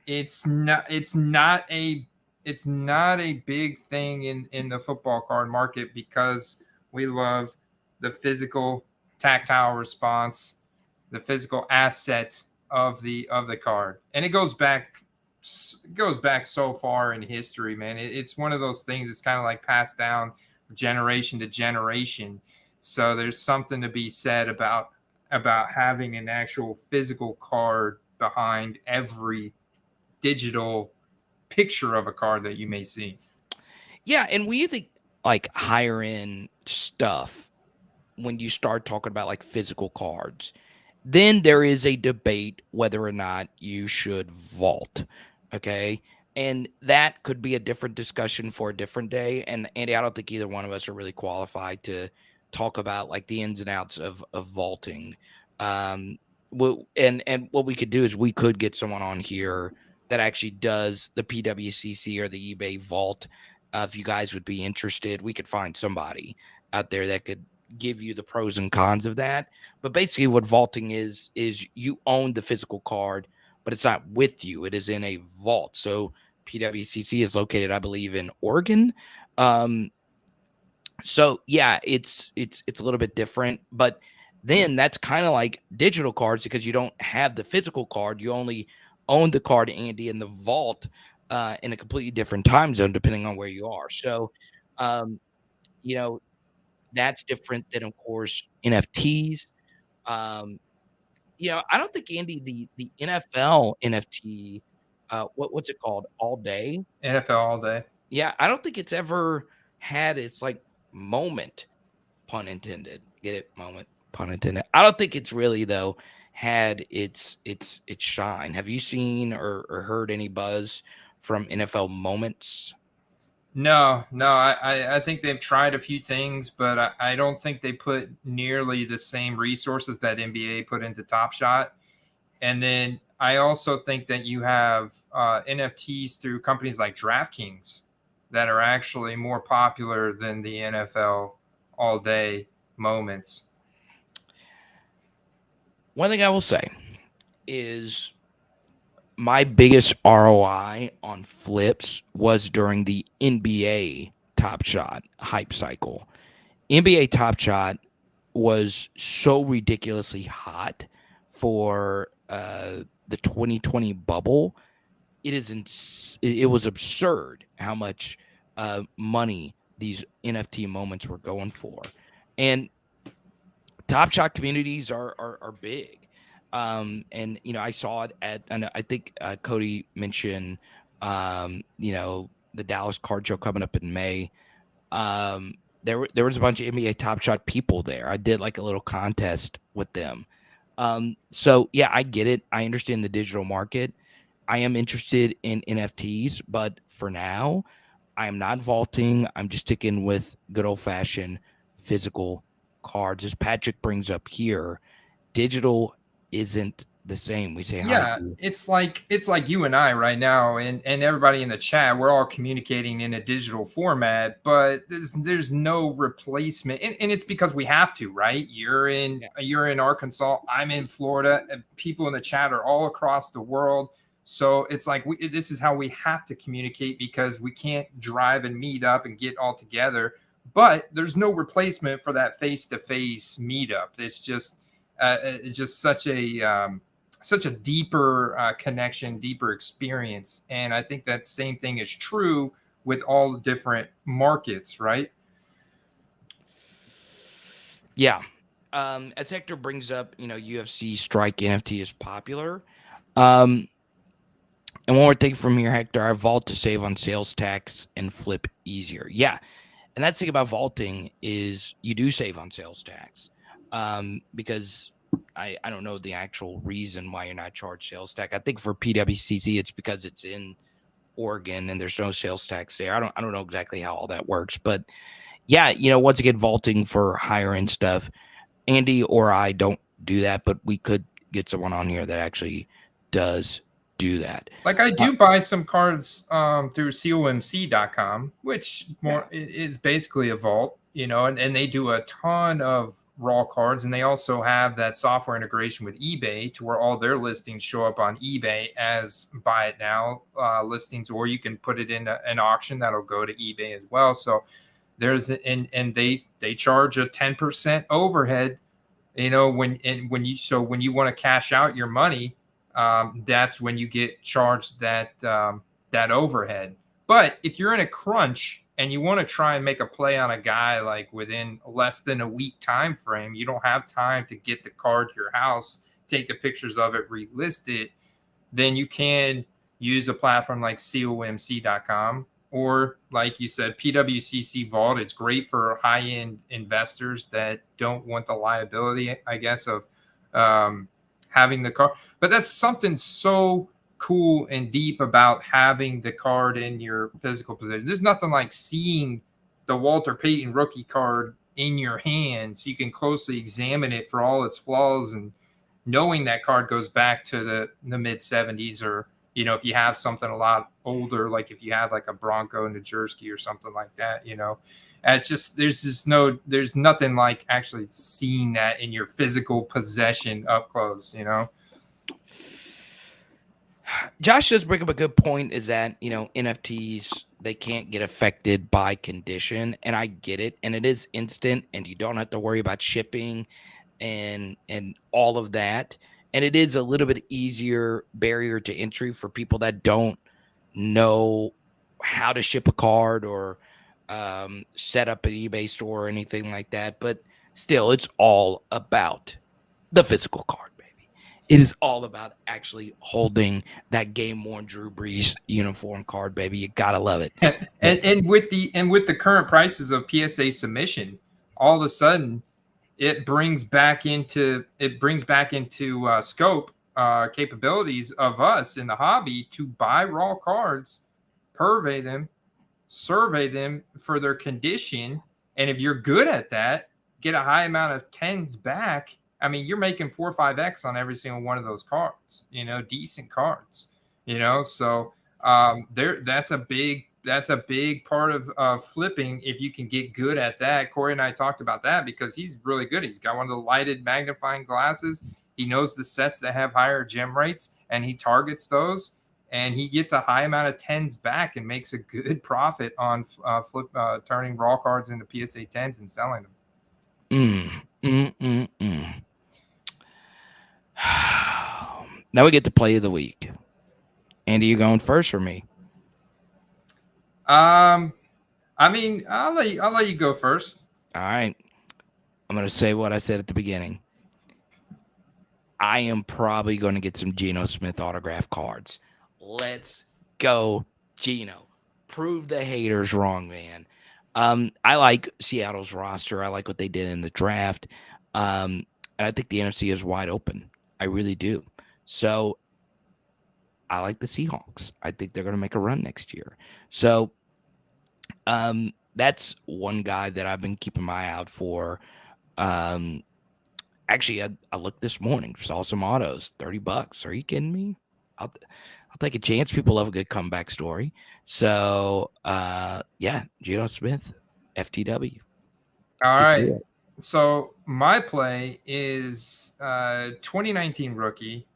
[SPEAKER 2] it's not a big thing in the football card market because we love the physical tactile response, the physical asset of the card. And it goes back so far in history, man. It's one of those things that's kind of like passed down generation to generation. So there's something to be said about having an actual physical card behind every digital picture of a card that you may see.
[SPEAKER 1] Yeah, and when you think like higher end stuff, when you start talking about like physical cards, then there is a debate whether or not you should vault. Okay. And that could be a different discussion for a different day. And Andy, I don't think either one of us are really qualified to talk about like the ins and outs of vaulting. And what we could do is we could get someone on here that actually does the PWCC or the eBay vault. If you guys would be interested, we could find somebody out there that could give you the pros and cons of that. But basically what vaulting is you own the physical card, but it's not with you. It is in a vault. So PWCC is located, I believe, in Oregon. So yeah, it's a little bit different, but then that's kind of like digital cards because you don't have the physical card. You only own the card, Andy, in the vault in a completely different time zone, depending on where you are. So, um, you know, that's different than, of course, NFTs. Um, I don't think, Andy, the NFL NFT, what's it called? All day?
[SPEAKER 2] NFL all day.
[SPEAKER 1] Yeah, I don't think it's ever had its like moment, pun intended. Get it? Moment, pun intended. I don't think it's really though had its shine. Have you seen or heard any buzz from NFL moments?
[SPEAKER 2] No. I think they've tried a few things, but I don't think they put nearly the same resources that NBA put into Top Shot. And then I also think that you have NFTs through companies like DraftKings that are actually more popular than the NFL all day moments.
[SPEAKER 1] One thing I will say is my biggest ROI on flips was during the NBA Top Shot hype cycle. NBA Top Shot was so ridiculously hot for the 2020 bubble. It was absurd how much money these NFT moments were going for, and Top Shot communities are big. And I saw it and I think Cody mentioned the Dallas Card Show coming up in May. There was a bunch of NBA Top Shot people there. I did like a little contest with them. So yeah, I get it. I understand the digital market. I am interested in NFTs, but for now, I am not vaulting. I'm just sticking with good old fashioned physical cards. As Patrick brings up here, digital isn't the same. We say hi.
[SPEAKER 2] Yeah, it's like you and I right now, and everybody in the chat. We're all communicating in a digital format, but there's no replacement, and it's because we have to, right? You're in Arkansas, I'm in Florida, and people in the chat are all across the world. So it's like this is how we have to communicate because we can't drive and meet up and get all together. but there's no replacement for that face-to-face meetup. It's just such a deeper connection, deeper experience. And I think that same thing is true with all the different markets, right?
[SPEAKER 1] Yeah. As Hector brings up, UFC Strike NFT is popular. And one more thing from here, Hector, I vault to save on sales tax and flip easier. Yeah. And that's the thing about vaulting is you do save on sales tax. Because I don't know the actual reason why you're not charged sales tax. I think for PWCC, it's because it's in Oregon and there's no sales tax there. I don't know exactly how all that works, but yeah, once again, vaulting for higher end stuff. Andy or I don't do that, but we could get someone on here that actually does do that.
[SPEAKER 2] Like I do buy some cards through comc.com, which is basically a vault, and they do a ton of raw cards, and they also have that software integration with eBay to where all their listings show up on eBay as buy it now listings, or you can put it in an auction that'll go to eBay as well. So there's and they charge a 10% overhead, when you want to cash out your money, that's when you get charged that overhead. But if you're in a crunch and you want to try and make a play on a guy like within less than a week time frame, you don't have time to get the card to your house, take the pictures of it, relist it, then you can use a platform like comc.com. Or like you said, PWCC Vault. It's great for high-end investors that don't want the liability, I guess, of having the card. But that's something so cool and deep about having the card in your physical possession. There's nothing like seeing the Walter Payton rookie card in your hand so you can closely examine it for all its flaws, and knowing that card goes back to the mid-'70s, or if you have something a lot older, like if you had like a Bronco Nagurski or something like that, it's just, there's nothing like actually seeing that in your physical possession up close,
[SPEAKER 1] Josh does bring up a good point, is that, NFTs, they can't get affected by condition. And I get it. And it is instant and you don't have to worry about shipping and all of that. And it is a little bit easier barrier to entry for people that don't know how to ship a card or set up an eBay store or anything like that. But still, it's all about the physical card, baby. It is all about actually holding that game-worn Drew Brees uniform card, baby. You gotta love it.
[SPEAKER 2] And with the current prices of PSA submission, all of a sudden, it brings back into scope capabilities of us in the hobby to buy raw cards, purvey them, survey them for their condition, and if you're good at that, get a high amount of 10s back. I mean, you're making 4 or 5x on every single one of those cards. Decent cards. So that's a big part of flipping, if you can get good at that. Corey and I talked about that because he's really good. He's got one of the lighted magnifying glasses. He knows the sets that have higher gem rates, and he targets those, and he gets a high amount of 10s back and makes a good profit on turning raw cards into PSA 10s and selling them.
[SPEAKER 1] Now we get to play of the week. Andy, you going first or me?
[SPEAKER 2] I mean, I'll let you go first.
[SPEAKER 1] All right. I'm going to say what I said at the beginning. I am probably going to get some Geno Smith autograph cards. Let's go, Geno. Prove the haters wrong, man. I like Seattle's roster. I like what they did in the draft. And I think the NFC is wide open. I really do. So I like the Seahawks. I think they're going to make a run next year. So that's one guy that I've been keeping my eye out for. Actually, I looked this morning, saw some autos, $30. Are you kidding me? I'll take a chance. People love a good comeback story. So, yeah, Geno Smith, FTW.
[SPEAKER 2] All right. So my play is 2019 rookie.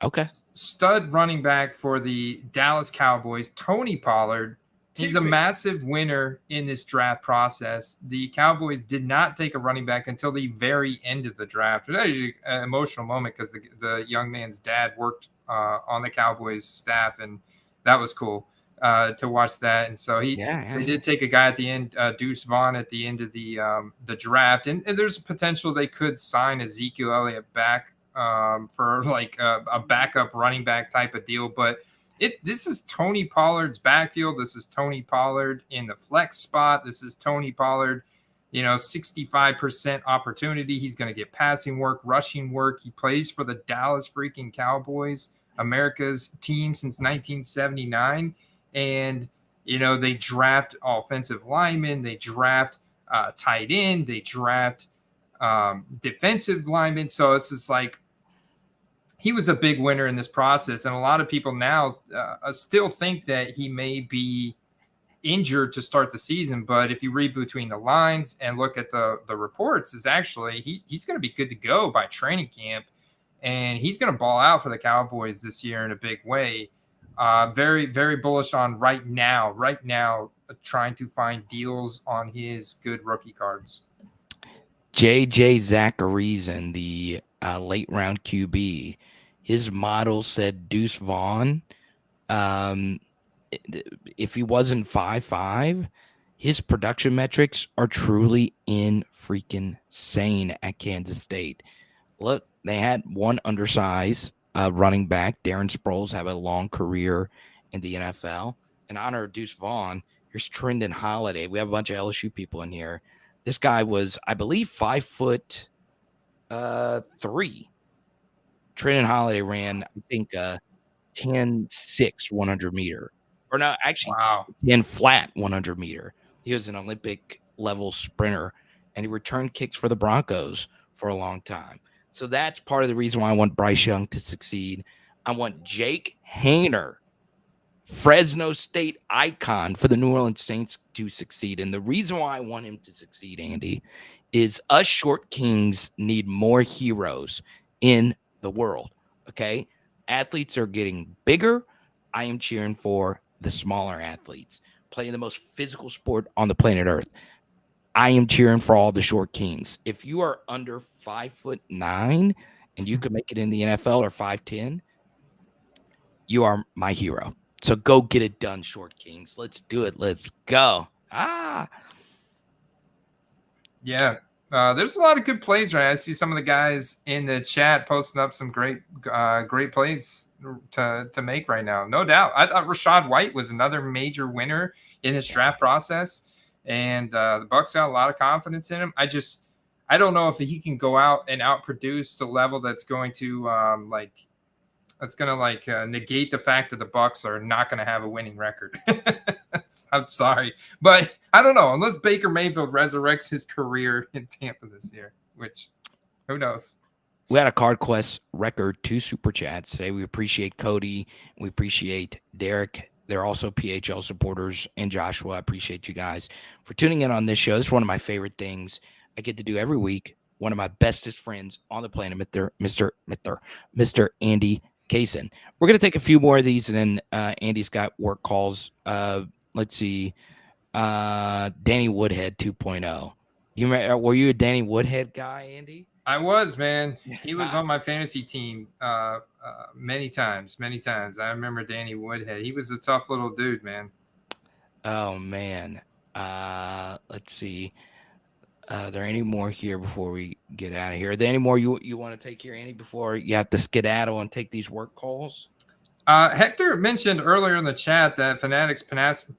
[SPEAKER 1] Okay.
[SPEAKER 2] Stud running back for the Dallas Cowboys, Tony Pollard. He's a massive winner in this draft process. The Cowboys did not take a running back until the very end of the draft. It was actually an emotional moment because the young man's dad worked on the Cowboys staff, and that was cool to watch that. And so they did take a guy at the end, Deuce Vaughn, at the end of the draft, and there's a potential they could sign Ezekiel Elliott back for like a backup running back type of deal, but. This is Tony Pollard's backfield. This is Tony Pollard in the flex spot. This is Tony Pollard, 65% opportunity. He's going to get passing work, rushing work. He plays for the Dallas freaking Cowboys, America's team since 1979. And, they draft offensive linemen. They draft tight end. They draft defensive linemen. So it's just like, he was a big winner in this process, and a lot of people now still think that he may be injured to start the season. But if you read between the lines and look at the reports, is actually he's going to be good to go by training camp, and he's going to ball out for the Cowboys this year in a big way. Very, very bullish on right now, trying to find deals on his good rookie cards.
[SPEAKER 1] JJ Zacharyson, the late round QB, his model said Deuce Vaughn. If he wasn't 5'5", his production metrics are truly freaking insane at Kansas State. Look, they had one undersized running back. Darren Sproles have a long career in the NFL. In honor of Deuce Vaughn, here's Trendon Holiday. We have a bunch of LSU people in here. This guy was, I believe, 5'3". Trendon Holiday ran, I think, 10.6 100 meter. Or no, actually, wow. 10 flat 100 meter. He was an Olympic level sprinter, and he returned kicks for the Broncos for a long time. So that's part of the reason why I want Bryce Young to succeed. I want Jake Haener, Fresno State icon, for the New Orleans Saints to succeed. And the reason why I want him to succeed, Andy, is us short kings need more heroes in the world. Okay? Athletes are getting bigger. I am cheering for the smaller athletes playing the most physical sport on the planet Earth. I am cheering for all the short kings. If you are under 5'9" and you could make it in the NFL, or 5'10", you are my hero. So go get it done, short kings. Let's do it. Let's go.
[SPEAKER 2] Yeah. There's a lot of good plays, right? I see some of the guys in the chat posting up some great plays to make right now. No doubt. I thought Rachaad White was another major winner in this draft process, and the Bucs got a lot of confidence in him. I don't know if he can go out and outproduce the level that's going to negate the fact that the Bucs are not going to have a winning record. I'm sorry, but I don't know, unless Baker Mayfield resurrects his career in Tampa this year, which who knows.
[SPEAKER 1] We had a Card Quest record 2 super chats today. We appreciate Cody. We appreciate Derek. They're also PHL supporters, and Joshua. I appreciate you guys for tuning in on this show. This is one of my favorite things I get to do every week. One of my bestest friends on the planet, Mr. Andy Kaysen. We're going to take a few more of these, and then Andy's got work calls. Let's see. Danny Woodhead 2.0. Were you a Danny Woodhead guy, Andy?
[SPEAKER 2] I was, man. He was on my fantasy team many times. I remember Danny Woodhead. He was a tough little dude, man.
[SPEAKER 1] Oh, man. Let's see. Are there any more here before we get out of here? Are there any more you want to take here, Andy, before you have to skedaddle and take these work calls?
[SPEAKER 2] Hector mentioned earlier in the chat that Fanatics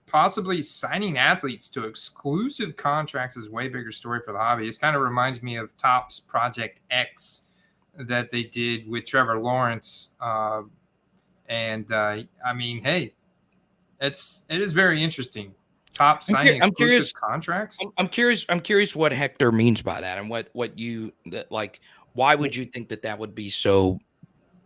[SPEAKER 2] possibly signing athletes to exclusive contracts is a way bigger story for the hobby. This kind of reminds me of Topps Project X that they did with Trevor Lawrence. I mean, hey, it is very interesting. Top signing exclusive contracts.
[SPEAKER 1] I'm curious what Hector means by that, and why would you think that would be so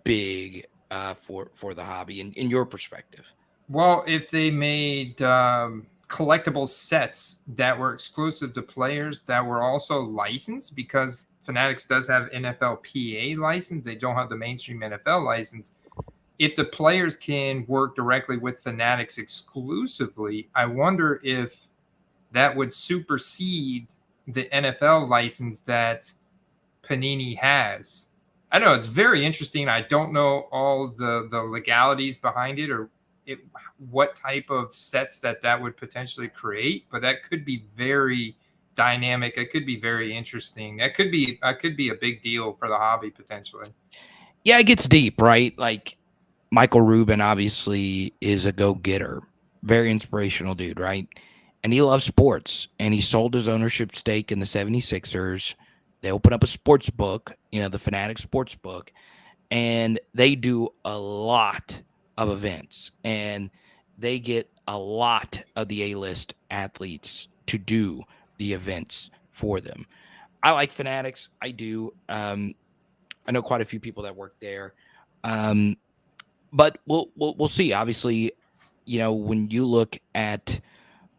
[SPEAKER 1] big for the hobby in your perspective?
[SPEAKER 2] Well, if they made collectible sets that were exclusive to players that were also licensed, because Fanatics does have NFLPA license, they don't have the mainstream NFL license. if the players can work directly with Fanatics exclusively, I wonder if that would supersede the NFL license that Panini has. I know it's very interesting. I don't know all the legalities behind it, or what type of sets that would potentially create, but that could be very dynamic. It could be very interesting. That could be a big deal for the hobby potentially.
[SPEAKER 1] Yeah, it gets deep, right? Like Michael Rubin obviously is a go-getter, very inspirational dude, right? And he loves sports, and he sold his ownership stake in the 76ers. They open up a sports book, the Fanatic Sports Book, and they do a lot of events, and they get a lot of the A-list athletes to do the events for them. I like Fanatics. I do. I know quite a few people that work there. But we'll see. Obviously, when you look at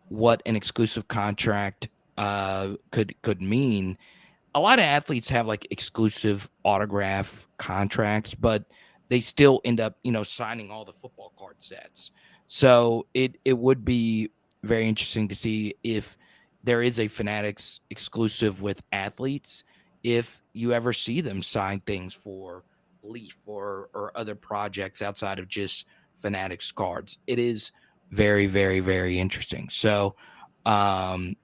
[SPEAKER 1] what an exclusive contract could mean, a lot of athletes have like exclusive autograph contracts, but they still end up, signing all the football card sets. So it would be very interesting to see if there is a Fanatics exclusive with athletes, if you ever see them sign things for Leaf or other projects outside of just Fanatics cards. It is very, very, very interesting. So we'll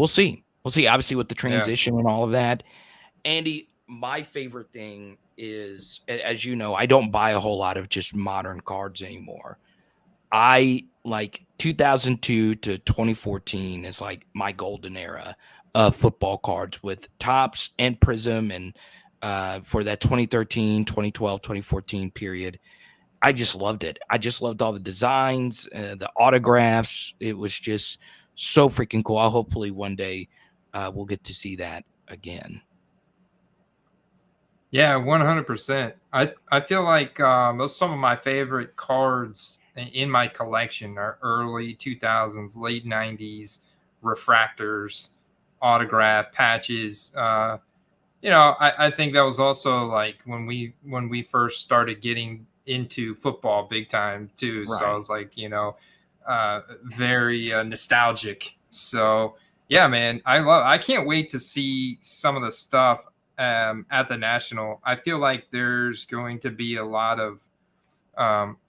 [SPEAKER 1] see. We'll see, obviously, with the transition and all of that. Andy, my favorite thing is, as you know, I don't buy a whole lot of just modern cards anymore. I like 2002 to 2014 is like my golden era of football cards with Topps and Prism. And for that 2013, 2012, 2014 period, I just loved it. I just loved all the designs, the autographs. It was just so freaking cool. I'll hopefully one day we'll get to see that again.
[SPEAKER 2] Yeah, 100%. I feel like those some of my favorite cards in my collection are early 2000s, late 90s refractors, autograph patches. I think that was also like when we first started getting into football big time too. Right. So I was like, very nostalgic. So yeah, man, I can't wait to see some of the stuff at the National. I feel like there's going to be a lot of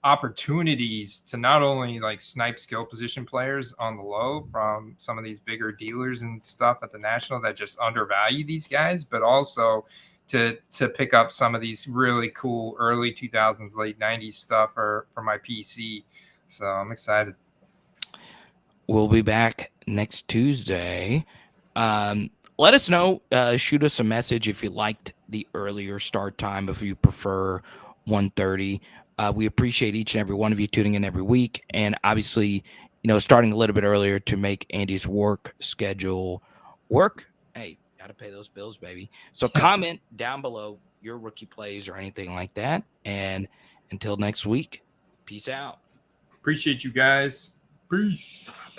[SPEAKER 2] opportunities to not only like snipe skill position players on the low from some of these bigger dealers and stuff at the National that just undervalue these guys, but also to pick up some of these really cool early 2000s, late 90s stuff for my PC. So I'm excited.
[SPEAKER 1] We'll be back next Tuesday. Let us know. Shoot us a message if you liked the earlier start time, if you prefer 1:30. We appreciate each and every one of you tuning in every week, and obviously, starting a little bit earlier to make Andy's work schedule work. Hey, got to pay those bills, baby. So comment down below your rookie plays or anything like that. And until next week, peace out.
[SPEAKER 2] Appreciate you guys. Peace.